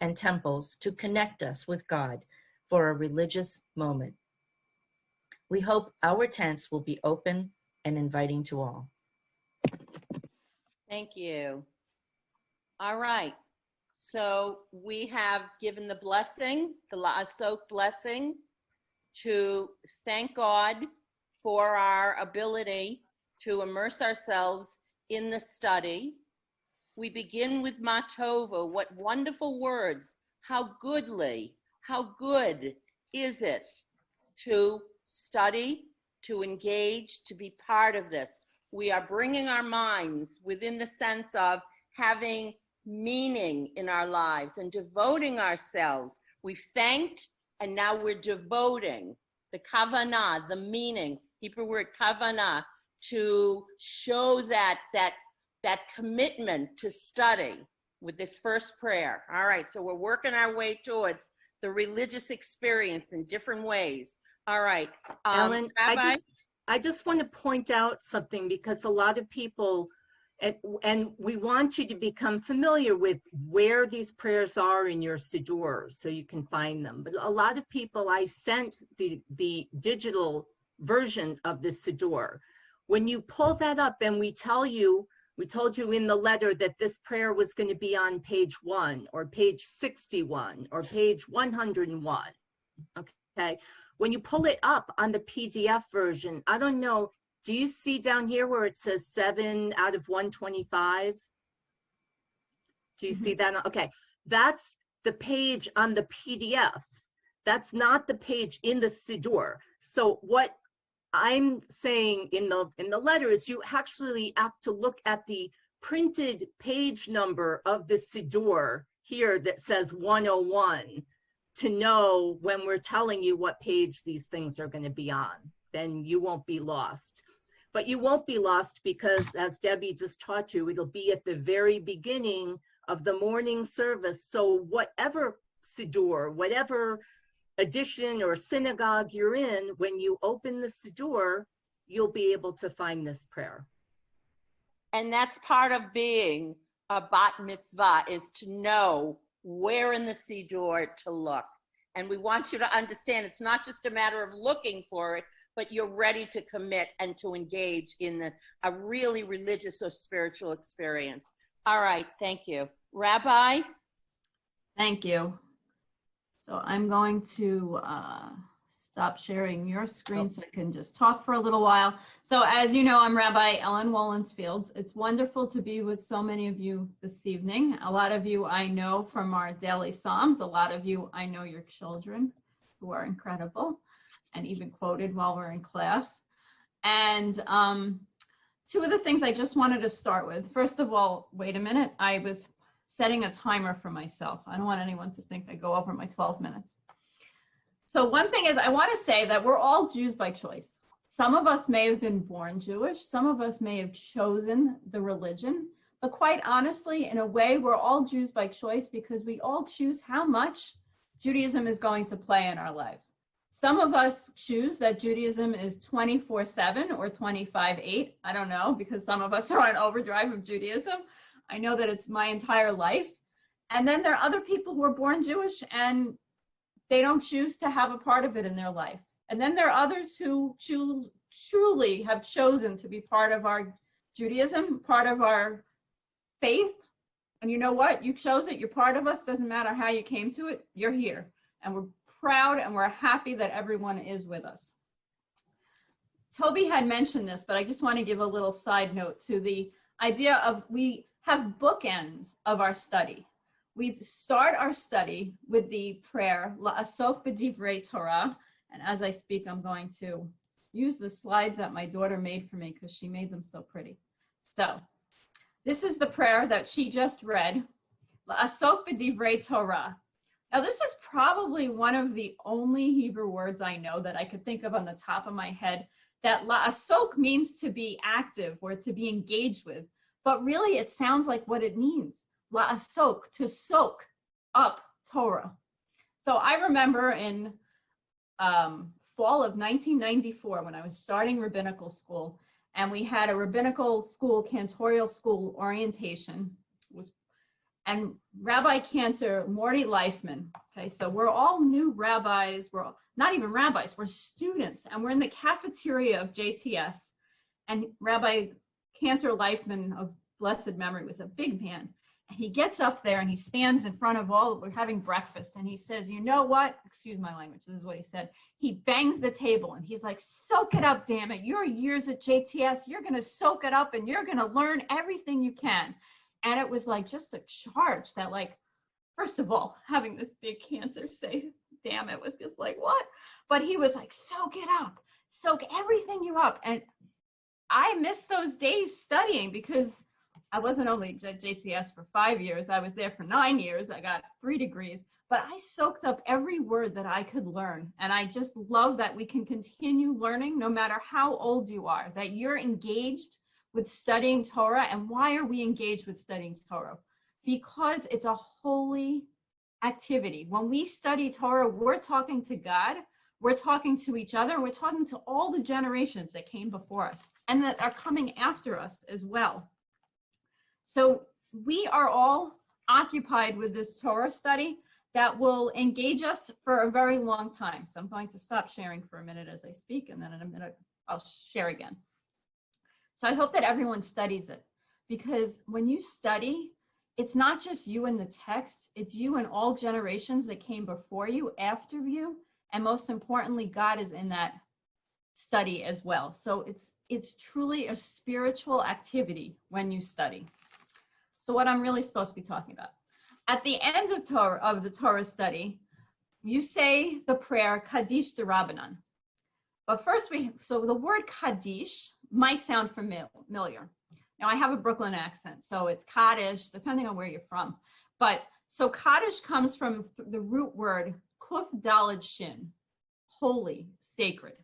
and temples to connect us with God for a religious moment. We hope our tents will be open and inviting to all. Thank you. All right. So we have given the blessing, the La'asok blessing, to thank God for our ability to immerse ourselves in the study. We begin with Matova. What wonderful words. How goodly, how good is it to study, to engage, to be part of this. We are bringing our minds within the sense of having meaning in our lives and devoting ourselves. We've thanked, and now we're devoting the kavanah, the meaning, Hebrew word kavanah, to show that commitment to study with this first prayer. All right, so we're working our way towards the religious experience in different ways. All right, Ellen, Rabbi? I just want to point out something, because a lot of people, and we want you to become familiar with where these prayers are in your Siddur so you can find them. But a lot of people, I sent the digital version of the Siddur. When you pull that up, and we told you in the letter that this prayer was going to be on page 1 or page 61 or page 101. Okay. When you pull it up on the PDF version, I don't know, do you see down here where it says 7 out of 125? Do you see that? Okay, that's the page on the PDF. That's not the page in the Siddur. So what I'm saying in the letter is you actually have to look at the printed page number of the Siddur here that says 101 to know when we're telling you what page these things are going to be on. Then you won't be lost. But you won't be lost because, as Debbie just taught you, it'll be at the very beginning of the morning service. So whatever Siddur, whatever edition or synagogue you're in, when you open the Siddur, you'll be able to find this prayer. And that's part of being a bat mitzvah, is to know where in the Siddur to look. And we want you to understand it's not just a matter of looking for it, but you're ready to commit and to engage in a really religious or spiritual experience. All right, thank you. Rabbi? Thank you. So I'm going to stop sharing your screen so I can just talk for a little while. So as you know, I'm Rabbi Ellen Wollensfield. It's wonderful to be with so many of you this evening. A lot of you I know from our daily Psalms. A lot of you I know your children, who are incredible and even quoted while we're in class. And two of the things I just wanted to start with. First of all, wait a minute. I was setting a timer for myself. I don't want anyone to think I go over my 12 minutes. So one thing is, I want to say that we're all Jews by choice. Some of us may have been born Jewish. Some of us may have chosen the religion. But quite honestly, in a way, we're all Jews by choice because we all choose how much Judaism is going to play in our lives. Some of us choose that Judaism is 24/7 or 25/8. I don't know, because some of us are on overdrive of Judaism. I know that it's my entire life. And then there are other people who are born Jewish and they don't choose to have a part of it in their life. And then there are others who truly have chosen to be part of our Judaism, part of our faith. And you know what? You chose it. You're part of us. Doesn't matter how you came to it. You're here. And we're proud and we're happy that everyone is with us. Toby had mentioned this, but I just want to give a little side note to the idea of we have bookends of our study. We start our study with the prayer, La'asok b'divrei Torah. And as I speak, I'm going to use the slides that my daughter made for me because she made them so pretty. So this is the prayer that she just read. La'asok b'divrei Torah. Now, this is probably one of the only Hebrew words I know that I could think of on the top of my head, that la'asok means to be active or to be engaged with, but really it sounds like what it means. La'asok, to soak up Torah. So I remember in fall of 1994 when I was starting rabbinical school, and we had a rabbinical school, cantorial school orientation. And Rabbi Cantor, Morty Leifman, okay, so we're all new rabbis, we're all, not even rabbis, we're students, and we're in the cafeteria of JTS, and Rabbi Cantor Leifman of blessed memory was a big man, and he gets up there and he stands in front of all, we're having breakfast, and he says, you know what, excuse my language, this is what he said, he bangs the table, and he's like, soak it up, damn it, your years at JTS, you're gonna soak it up, and you're gonna learn everything you can. And it was like just a charge that, like, first of all, having this big Cantor say, damn, it was just like, what? But he was like, soak it up, soak everything you up. And I missed those days studying because I wasn't only at JTS for 5 years, I was there for 9 years. I got 3 degrees, but I soaked up every word that I could learn. And I just love that we can continue learning no matter how old you are, that you're engaged with studying Torah. And why are we engaged with studying Torah? Because it's a holy activity. When we study Torah, we're talking to God, we're talking to each other, and we're talking to all the generations that came before us and that are coming after us as well. So we are all occupied with this Torah study that will engage us for a very long time. So I'm going to stop sharing for a minute as I speak, and then in a minute I'll share again. So I hope that everyone studies it, because when you study, it's not just you in the text, it's you and all generations that came before you, after you, and most importantly, God is in that study as well. So it's truly a spiritual activity when you study. So what I'm really supposed to be talking about. At the end of the Torah study, you say the prayer Kaddish D'Rabbanan. But first, so the word Kaddish might sound familiar. Now, I have a Brooklyn accent, so it's Kaddish, depending on where you're from. But so Kaddish comes from the root word Kuf Daled Shin, holy, sacred.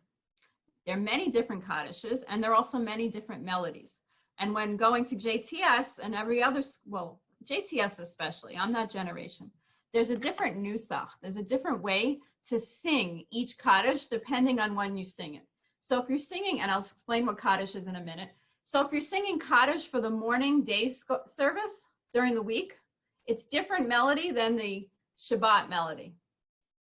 There are many different Kaddishes, and there are also many different melodies. And when going to JTS and every other, well, JTS especially, I'm that generation, there's a different nusach, there's a different way to sing each Kaddish depending on when you sing it. So if you're singing, and I'll explain what Kaddish is in a minute. So if you're singing Kaddish for the morning day service during the week, it's different melody than the Shabbat melody.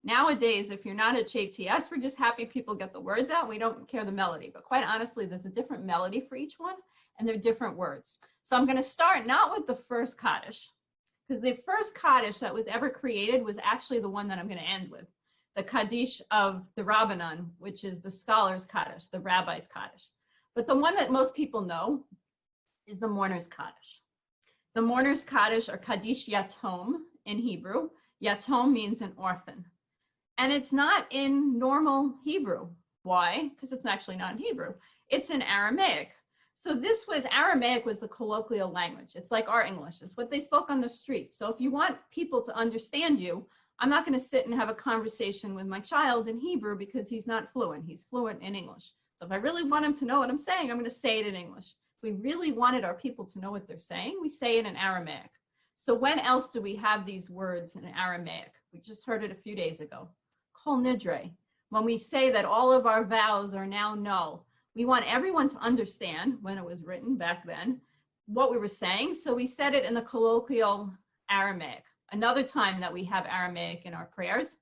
Nowadays, if you're not at JTS, we're just happy people get the words out. We don't care the melody, but quite honestly, there's a different melody for each one, and they're different words. So I'm going to start not with the first Kaddish, because the first Kaddish that was ever created was actually the one that I'm going to end with, the Kaddish of the Rabbanan, which is the scholar's Kaddish, the rabbi's Kaddish. But the one that most people know is the mourner's Kaddish. The mourner's Kaddish, or Kaddish Yatom in Hebrew. Yatom means an orphan. And it's not in normal Hebrew. Why? Because it's actually not in Hebrew. It's in Aramaic. So Aramaic was the colloquial language. It's like our English. It's what they spoke on the street. So if you want people to understand you, I'm not going to sit and have a conversation with my child in Hebrew because he's not fluent. He's fluent in English. So if I really want him to know what I'm saying, I'm going to say it in English. If we really wanted our people to know what they're saying, we say it in Aramaic. So when else do we have these words in Aramaic? We just heard it a few days ago. Kol nidre. When we say that all of our vows are now null, we want everyone to understand, when it was written back then, what we were saying. So we said it in the colloquial Aramaic. Another time that we have Aramaic in our prayers,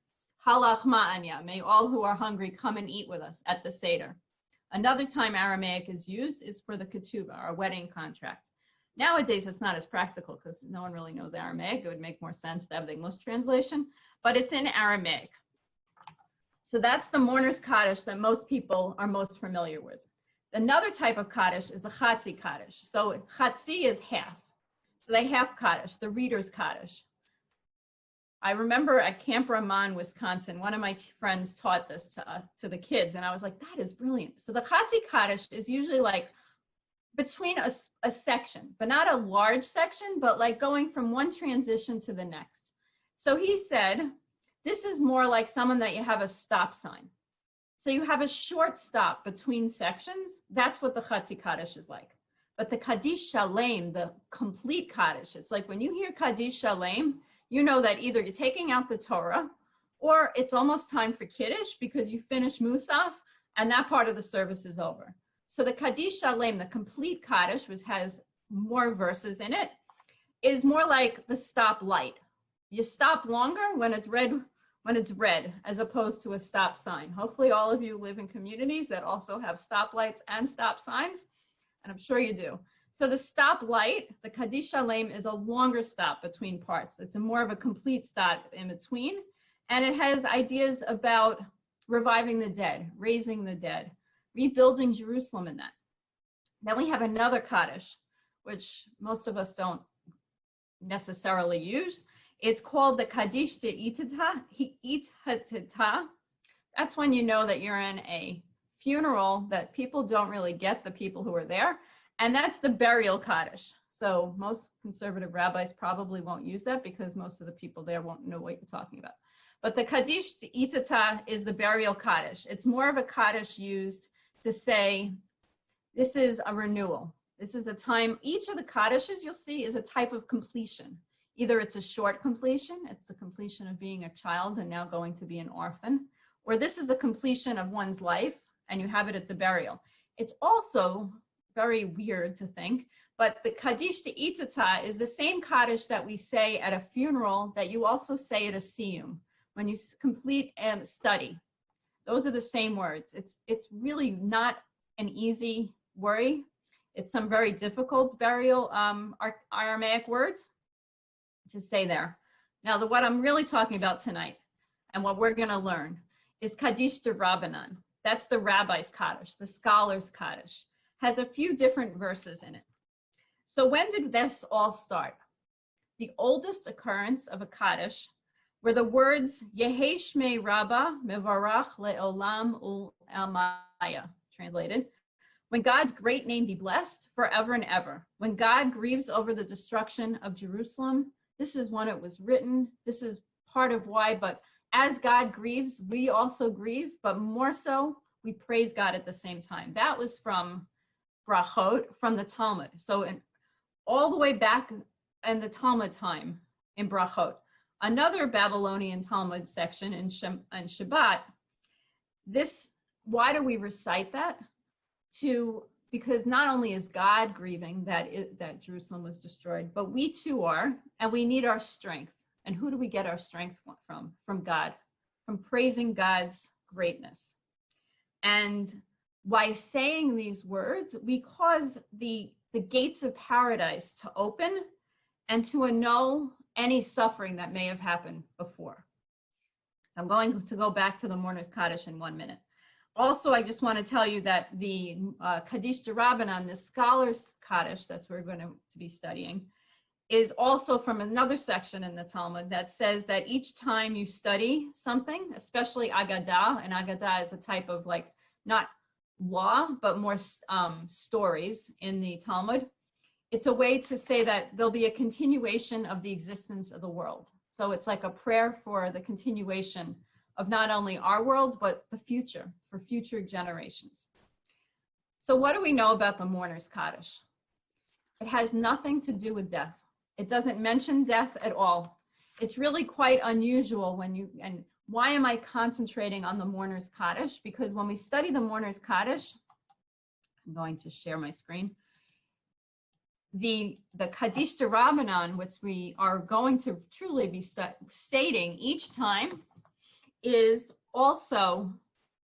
halach ma'anya, may all who are hungry come and eat with us at the Seder. Another time Aramaic is used is for the ketubah, our wedding contract. Nowadays, it's not as practical because no one really knows Aramaic. It would make more sense to have the English translation, but it's in Aramaic. So that's the mourner's Kaddish that most people are most familiar with. Another type of Kaddish is the Chatzi Kaddish. So Chatzi is half. So they have Kaddish, the reader's Kaddish. I remember at Camp Ramon, Wisconsin, one of my friends taught this to the kids, and I was like, that is brilliant. So the Chatzi Kaddish is usually like between a section, but not a large section, but like going from one transition to the next. So he said, this is more like someone that you have a stop sign. So you have a short stop between sections. That's what the Chatzi Kaddish is like. But the Kaddish Shalem, the complete Kaddish, it's like when you hear Kaddish Shalem, you know that either you're taking out the Torah or it's almost time for Kiddush because you finish Musaf and that part of the service is over. So the Kaddish Shalem, the complete Kaddish, which has more verses in it, is more like the stop light. You stop longer when it's red, as opposed to a stop sign. Hopefully all of you live in communities that also have stoplights and stop signs, and I'm sure you do. So the stop light, the Kaddish Shalem, is a longer stop between parts. It's a more of a complete stop in between, and it has ideas about reviving the dead, raising the dead, rebuilding Jerusalem in that. Then we have another Kaddish, which most of us don't necessarily use. It's called the Kaddish De'itata. That's when you know that you're in a funeral that people don't really get, the people who are there. And that's the burial Kaddish. So most conservative rabbis probably won't use that because most of the people there won't know what you're talking about. But the Kaddish De'itata is the burial Kaddish. It's more of a Kaddish used to say, this is a renewal. This is a time, each of the Kaddishes you'll see is a type of completion. Either it's a short completion, it's the completion of being a child and now going to be an orphan, or this is a completion of one's life and you have it at the burial. It's also very weird to think, but the Kaddish De'itata is the same Kaddish that we say at a funeral that you also say at a siyum, when you complete study. Those are the same words. It's really not an easy worry. It's some very difficult burial Aramaic words to say there. Now, what I'm really talking about tonight and what we're going to learn is Kaddish de Rabbanan. That's the rabbi's Kaddish, the scholar's Kaddish. Has a few different verses in it. So when did this all start? The oldest occurrence of a Kaddish were the words Yehei Shmei Rabbah Mevarach Le'olam U'Almaya, translated, when God's great name be blessed forever and ever. When God grieves over the destruction of Jerusalem, this is when it was written. This is part of why, but as God grieves, we also grieve, but more so, we praise God at the same time. That was from Brachot, from the Talmud. So all the way back in the Talmud time in Brachot. Another Babylonian Talmud section in Shabbat, why do we recite that? Because not only is God grieving that Jerusalem was destroyed, but we too are, and we need our strength. And who do we get our strength from? From God, from praising God's greatness. And by saying these words, we cause the gates of paradise to open and to annul any suffering that may have happened before. So I'm going to go back to the Mourner's Kaddish in 1 minute. Also, I just want to tell you that the Kaddish de Rabbanan, the scholar's Kaddish, that's what we're going to be studying, is also from another section in the Talmud that says that each time you study something, especially Agadah, and Agadah is a type of not law, but more stories in the Talmud, it's a way to say that there'll be a continuation of the existence of the world. So it's like a prayer for the continuation of not only our world, but the future, for future generations. So what do we know about the Mourner's Kaddish? It has nothing to do with death. It doesn't mention death at all. It's really quite unusual and why am I concentrating on the Mourner's Kaddish? Because when we study the Mourner's Kaddish, I'm going to share my screen. The Kaddish de Rabbanan, which we are going to truly be stating each time, is also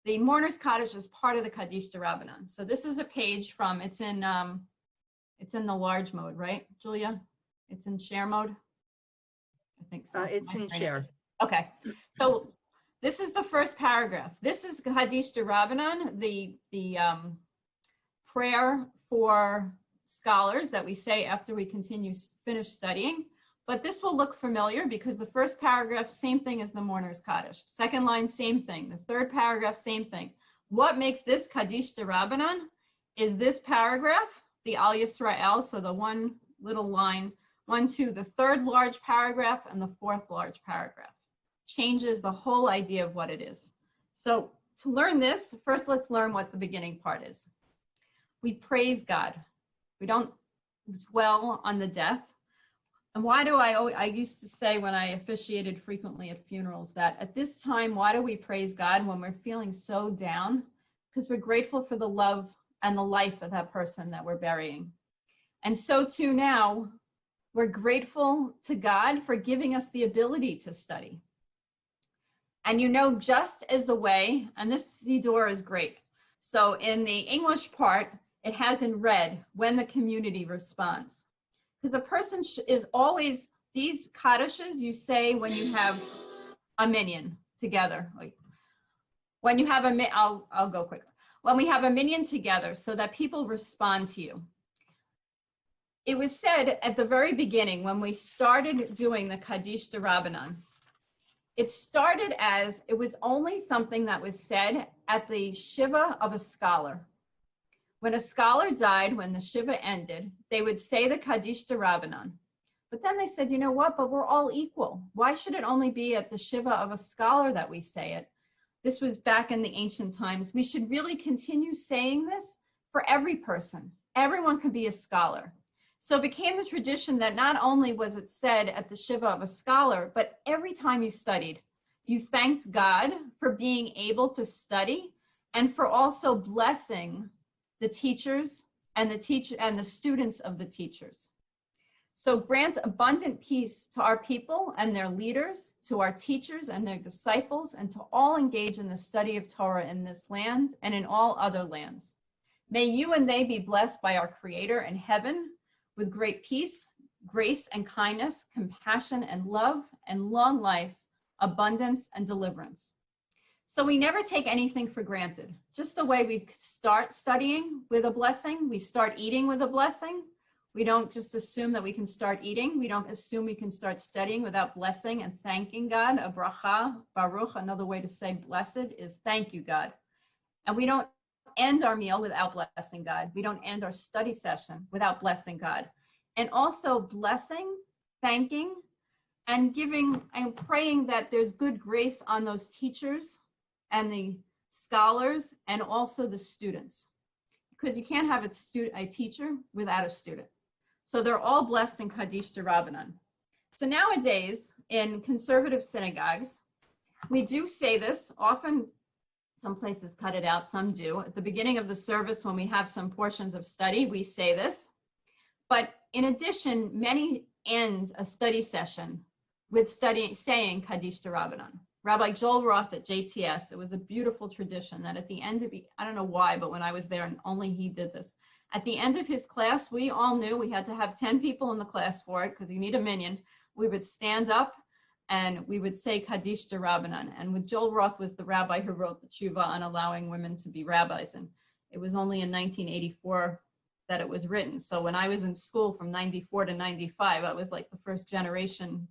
the Mourner's Kaddish is part of the Kaddish de Rabbanan. So this is a page from, it's in the large mode, right, Julia? It's in share mode? I think so. It's in share. Okay, so this is the first paragraph. This is Kaddish de Rabbanan, the prayer for scholars that we say after we finish studying. But this will look familiar because the first paragraph, same thing as the Mourner's Kaddish. Second line, same thing. The third paragraph, same thing. What makes this Kaddish de Rabbanan is this paragraph the Al Yisrael, so the one little line, 1, 2, the third large paragraph and the fourth large paragraph. Changes the whole idea of what it is. So to learn this, first let's learn what the beginning part is. We praise God. We don't dwell on the death. And why do I used to say when I officiated frequently at funerals that at this time, why do we praise God when we're feeling so down? Because we're grateful for the love and the life of that person that we're burying. And so too now, we're grateful to God for giving us the ability to study. And you know, just as the way, and this Siddur is great. So in the English part, it has in red when the community responds. Because a person is always, these kaddishes you say when you have a minyan together. When you have a, I'll go quicker. When we have a minyan together so that people respond to you. It was said at the very beginning when we started doing the Kaddish D'Rabbanan, it started as it was only something that was said at the Shiva of a scholar. When a scholar died, when the Shiva ended, they would say the Kaddish D'Rabbanan. But then they said, you know what, but we're all equal. Why should it only be at the Shiva of a scholar that we say it? This was back in the ancient times. We should really continue saying this for every person. Everyone could be a scholar. So it became the tradition that not only was it said at the Shiva of a scholar, but every time you studied, you thanked God for being able to study and for also blessing the teachers and the students of the teachers. So grant abundant peace to our people and their leaders, to our teachers and their disciples, and to all engage in the study of Torah in this land and in all other lands. May you and they be blessed by our Creator in heaven with great peace, grace and kindness, compassion and love, and long life, abundance and deliverance. So we never take anything for granted. Just the way we start studying with a blessing, we start eating with a blessing. We don't just assume that we can start eating. We don't assume we can start studying without blessing and thanking God. A bracha, baruch, another way to say blessed is thank you, God. And we don't end our meal without blessing God. We don't end our study session without blessing God. And also blessing, thanking, and giving and praying that there's good grace on those teachers and the scholars and also the students. Because you can't have a teacher without a student. So they're all blessed in Kaddish D'Rabbanan. So nowadays in conservative synagogues, we do say this often. Some places cut it out, some do. At the beginning of the service, when we have some portions of study, we say this. But in addition, many end a study session with saying Kaddish D'Rabbanan. Rabbi Joel Roth at JTS, it was a beautiful tradition that at the end of, I don't know why, but when I was there and only he did this, at the end of his class, we all knew we had to have 10 people in the class for it because you need a minyan. We would stand up and we would say Kaddish D'Rabbanan. And with Joel Roth was the rabbi who wrote the tshuva on allowing women to be rabbis. And it was only in 1984 that it was written. So when I was in school from 94 to 95, I was like the first generation,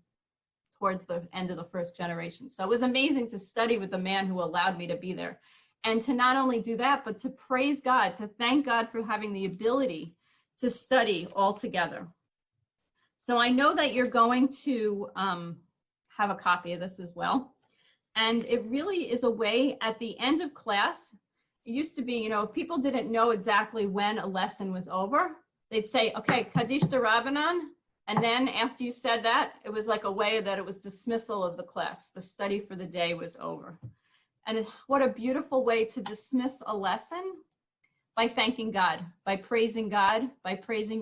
towards the end of the first generation. So it was amazing to study with the man who allowed me to be there. And to not only do that, but to praise God, to thank God for having the ability to study all together. So I know that you're going to have a copy of this as well. And it really is a way at the end of class, it used to be, you know, if people didn't know exactly when a lesson was over, they'd say, okay, Kaddish D'Rabbanan. And then after you said that, it was like a way that it was dismissal of the class. The study for the day was over. And what a beautiful way to dismiss a lesson by thanking God, by praising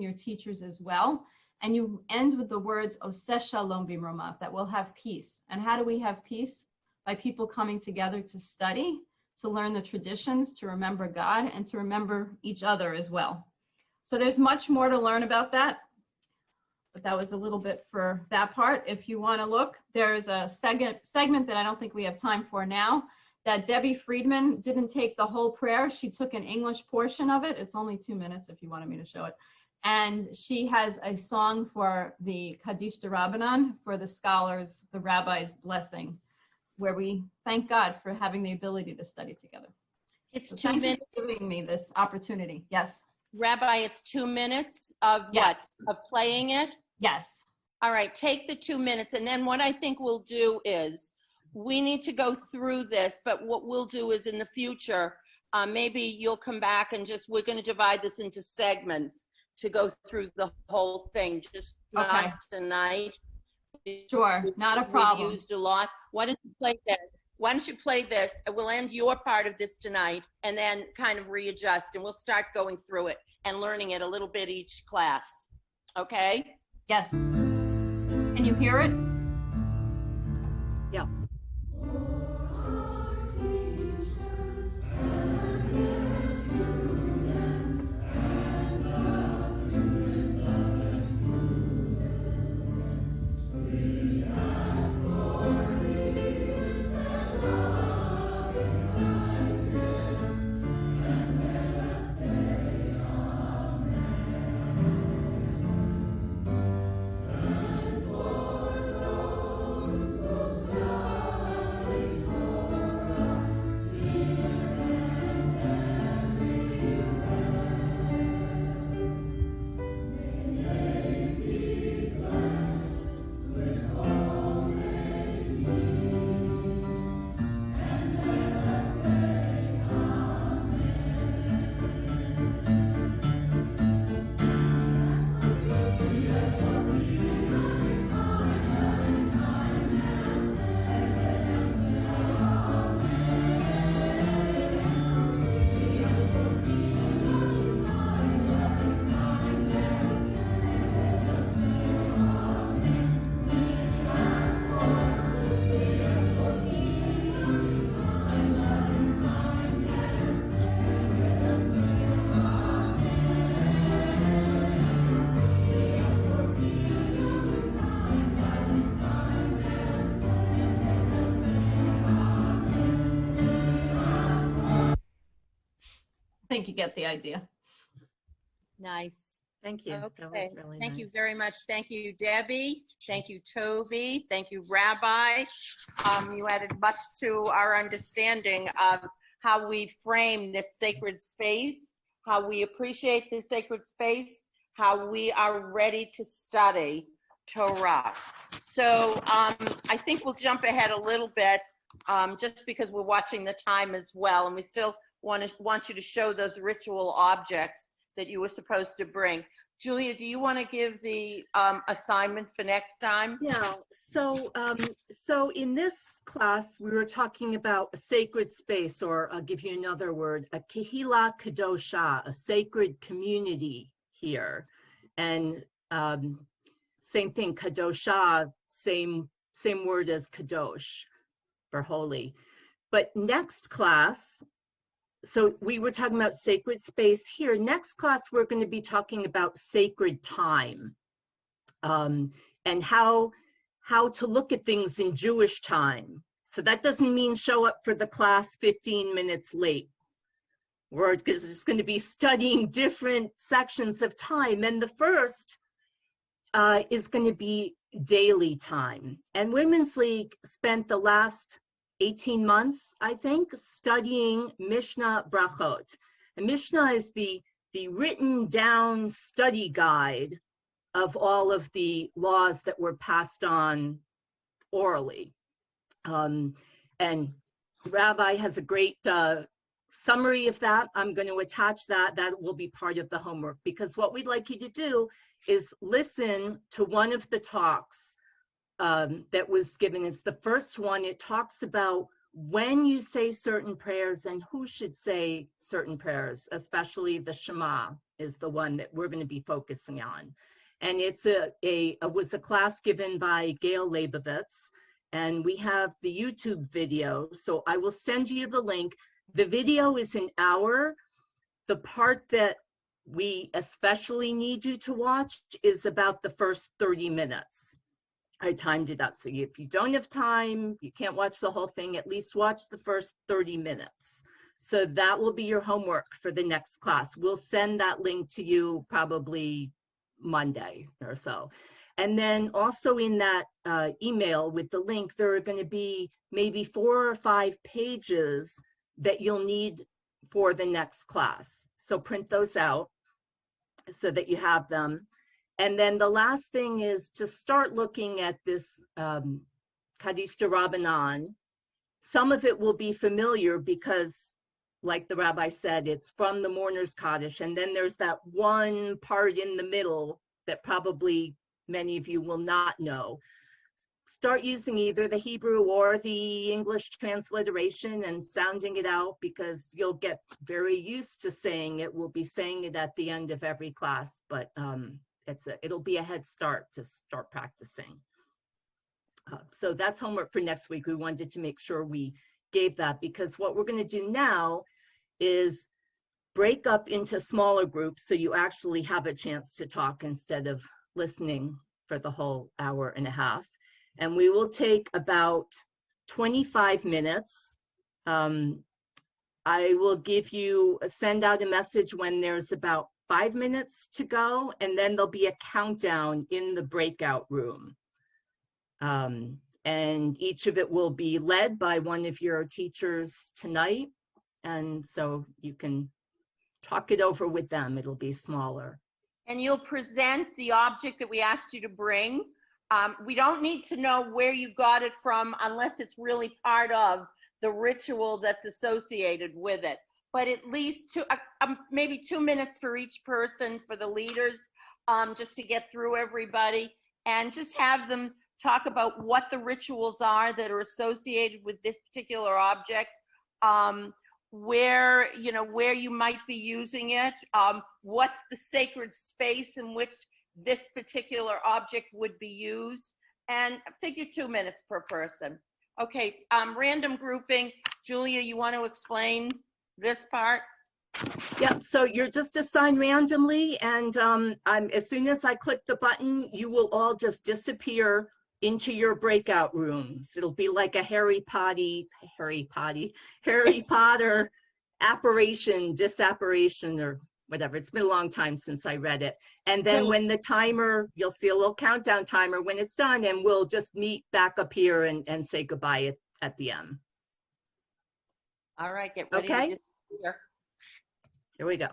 your teachers as well. And you end with the words, Oseh Shalom B'Mromav, that we'll have peace. And how do we have peace? By people coming together to study, to learn the traditions, to remember God, and to remember each other as well. So there's much more to learn about that. But that was a little bit for that part. If you want to look, there's a segment that I don't think we have time for now, that Debbie Friedman didn't take the whole prayer. She took an English portion of it. It's only 2 minutes if you wanted me to show it. And she has a song for the Kaddish D'Rabbanan, for the scholars, the rabbis' blessing, where we thank God for having the ability to study together. It's So 2 thank you minutes. for giving me this opportunity. Yes. Rabbi, it's 2 minutes of what? Yes. Of playing it? Yes. All right, take the 2 minutes. And then what I think we'll do is we need to go through this, but what we'll do is in the future, maybe you'll come back and we're going to divide this into segments to go through the whole thing, just not tonight. Sure, not a problem. We've used a lot. Why don't you play this? Why don't you play this? We'll end your part of this tonight and then kind of readjust, and we'll start going through it and learning it a little bit each class. Okay? Yes. Can you hear it? Yeah. I think you get the idea. Nice. Thank you. Okay. That was really Thank nice. you very much. Thank you, Debbie. Thank you, Toby. Thank you, Rabbi. You added much to our understanding of how we frame this sacred space, how we appreciate this sacred space, how we are ready to study Torah. So I think we'll jump ahead a little bit just because we're watching the time as well, and we still want you to show those ritual objects that you were supposed to bring. Julia, do you want to give the assignment for next time? Yeah, so in this class, we were talking about a sacred space, or I'll give you another word, a kehila kadosha, a sacred community here. And same thing, kadosha, same word as kadosh, for holy. But next class, so we were talking about sacred space here. Next class, we're going to be talking about sacred time, and how to look at things in Jewish time. So that doesn't mean show up for the class 15 minutes late. We're just going to be studying different sections of time. And the first is going to be daily time. And Women's League spent the last 18 months, I think, studying Mishnah Brachot. And Mishnah is the written down study guide of all of the laws that were passed on orally. And Rabbi has a great summary of that. I'm going to attach that. That will be part of the homework, because what we'd like you to do is listen to one of the talks that was given. It's the first one. It talks about when you say certain prayers and who should say certain prayers, especially the Shema is the one that we're going to be focusing on. And it's was a class given by Gail Leibovitz, and we have the YouTube video. So I will send you the link. The video is an hour. The part that we especially need you to watch is about the first 30 minutes. I timed it up. So if you don't have time, you can't watch the whole thing, at least watch the first 30 minutes. So that will be your homework for the next class. We'll send that link to you probably Monday or so. And then also in that email with the link, there are going to be maybe 4 or 5 pages that you'll need for the next class. So print those out. so that you have them. And then the last thing is to start looking at this Kaddish Rabbanan. Some of it will be familiar because, like the rabbi said, it's from the mourner's Kaddish. And then there's that one part in the middle that probably many of you will not know. Start using either the Hebrew or the English transliteration and sounding it out, because you'll get very used to saying it. We'll be saying it at the end of every class, but it'll be a head start to start practicing. So that's homework for next week. We wanted to make sure we gave that, because what we're going to do now is break up into smaller groups so you actually have a chance to talk instead of listening for the whole hour and a half. And we will take about 25 minutes. I will send out a message when there's about 5 minutes to go, and then there'll be a countdown in the breakout room. And each of it will be led by one of your teachers tonight. And so you can talk it over with them. It'll be smaller. And you'll present the object that we asked you to bring. We don't need to know where you got it from unless it's really part of the ritual that's associated with it. But at least maybe 2 minutes for each person, for the leaders, just to get through everybody, and just have them talk about what the rituals are that are associated with this particular object, where you might be using it, what's the sacred space in which this particular object would be used, and figure 2 minutes per person. Okay, random grouping. Julia, you want to explain this part? Yep, so you're just assigned randomly, and as soon as I click the button, you will all just disappear into your breakout rooms. It'll be like a Harry Potter apparition, disapparition, or whatever. It's been a long time since I read it. And then when the timer, you'll see a little countdown timer when it's done, and we'll just meet back up here and say goodbye at the end. All right, get ready Okay. to disappear. Here we go.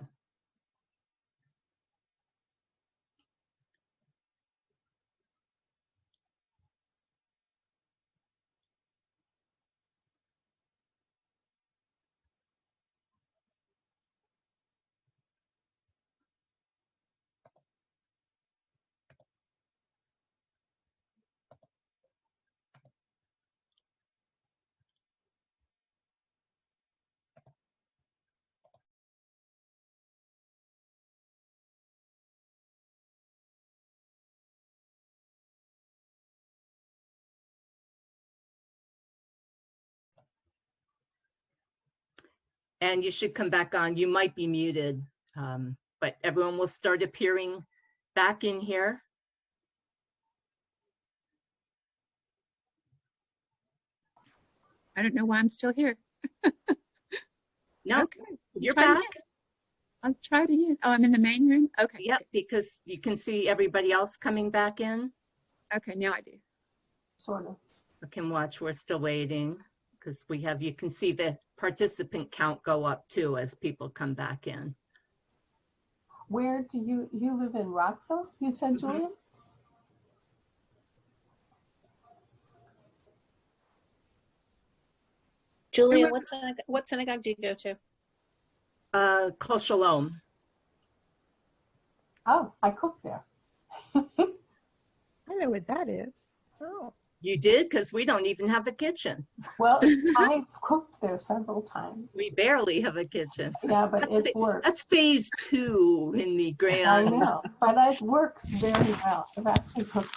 And you should come back on. You might be muted, but everyone will start appearing back in here. I don't know why I'm still here. No, okay. You're Try it back. again. I'll try it again. Oh, I'm in the main room? Okay. Yep, because you can see everybody else coming back in. Okay, now I do. Sort of. I can watch, we're still waiting, because you can see the participant count go up too as people come back in. Where do you live in Rockville, you said, Julia? Julia, what synagogue do you go to? Kol Shalom. Oh, I cook there. I know what that is. Oh. You did? Because we don't even have a kitchen. Well, I've cooked there several times. We barely have a kitchen. Yeah, but it works. That's phase 2 in the grand. I know, but it works very well. I've actually cooked.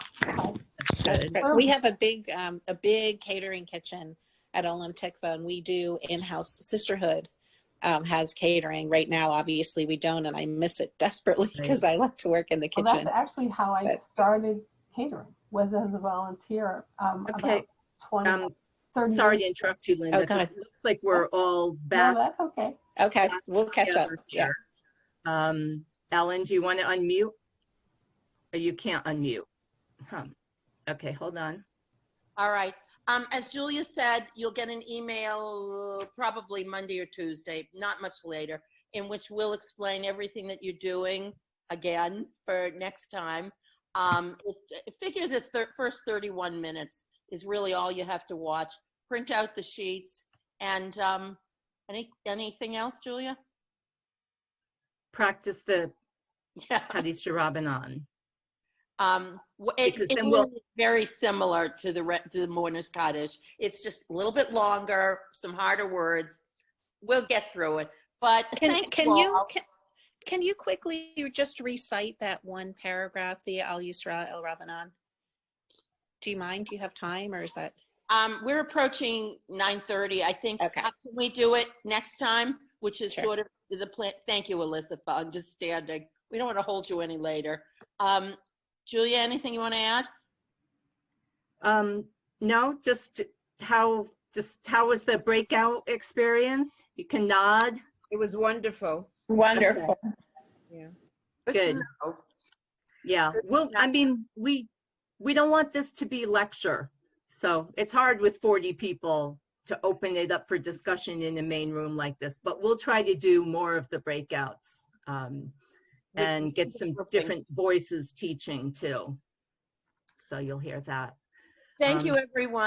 We have a big catering kitchen at Olam Tikva, and we do in-house. Sisterhood has catering right now. Obviously, we don't, and I miss it desperately because I like to work in the kitchen. Well, that's actually how I started catering. Was as a volunteer. Okay. About 30 sorry years to interrupt you, Linda. Okay. It looks like we're all back. No, that's okay. Okay, we'll catch up. Here. Ellen, do you want to unmute? Or you can't unmute. Okay, hold on. All right. As Julia said, you'll get an email probably Monday or Tuesday, not much later, in which we'll explain everything that you're doing again for next time. Figure the first 31 minutes is really all you have to watch. Print out the sheets. And anything else, Julia? Practice the Kaddish Rabbanan. It then will be very similar to the Mourner's Kaddish. It's just a little bit longer, some harder words. We'll get through it. But can you quickly just recite that one paragraph, the Al Yisra El Ravanan? Do you mind? Do you have time, or is that? We're approaching 9:30. I think. Okay. Can we do it next time? Which is sort of the plan. Thank you, Alyssa, for understanding. We don't want to hold you any later. Julia, anything you want to add? No, just how was the breakout experience? You can nod. It was wonderful. Wonderful. Okay. Yeah. Good. Yeah. Well, I mean, we don't want this to be lecture. So it's hard with 40 people to open it up for discussion in a main room like this, but we'll try to do more of the breakouts and get some different voices teaching too. So you'll hear that. Thank you, everyone.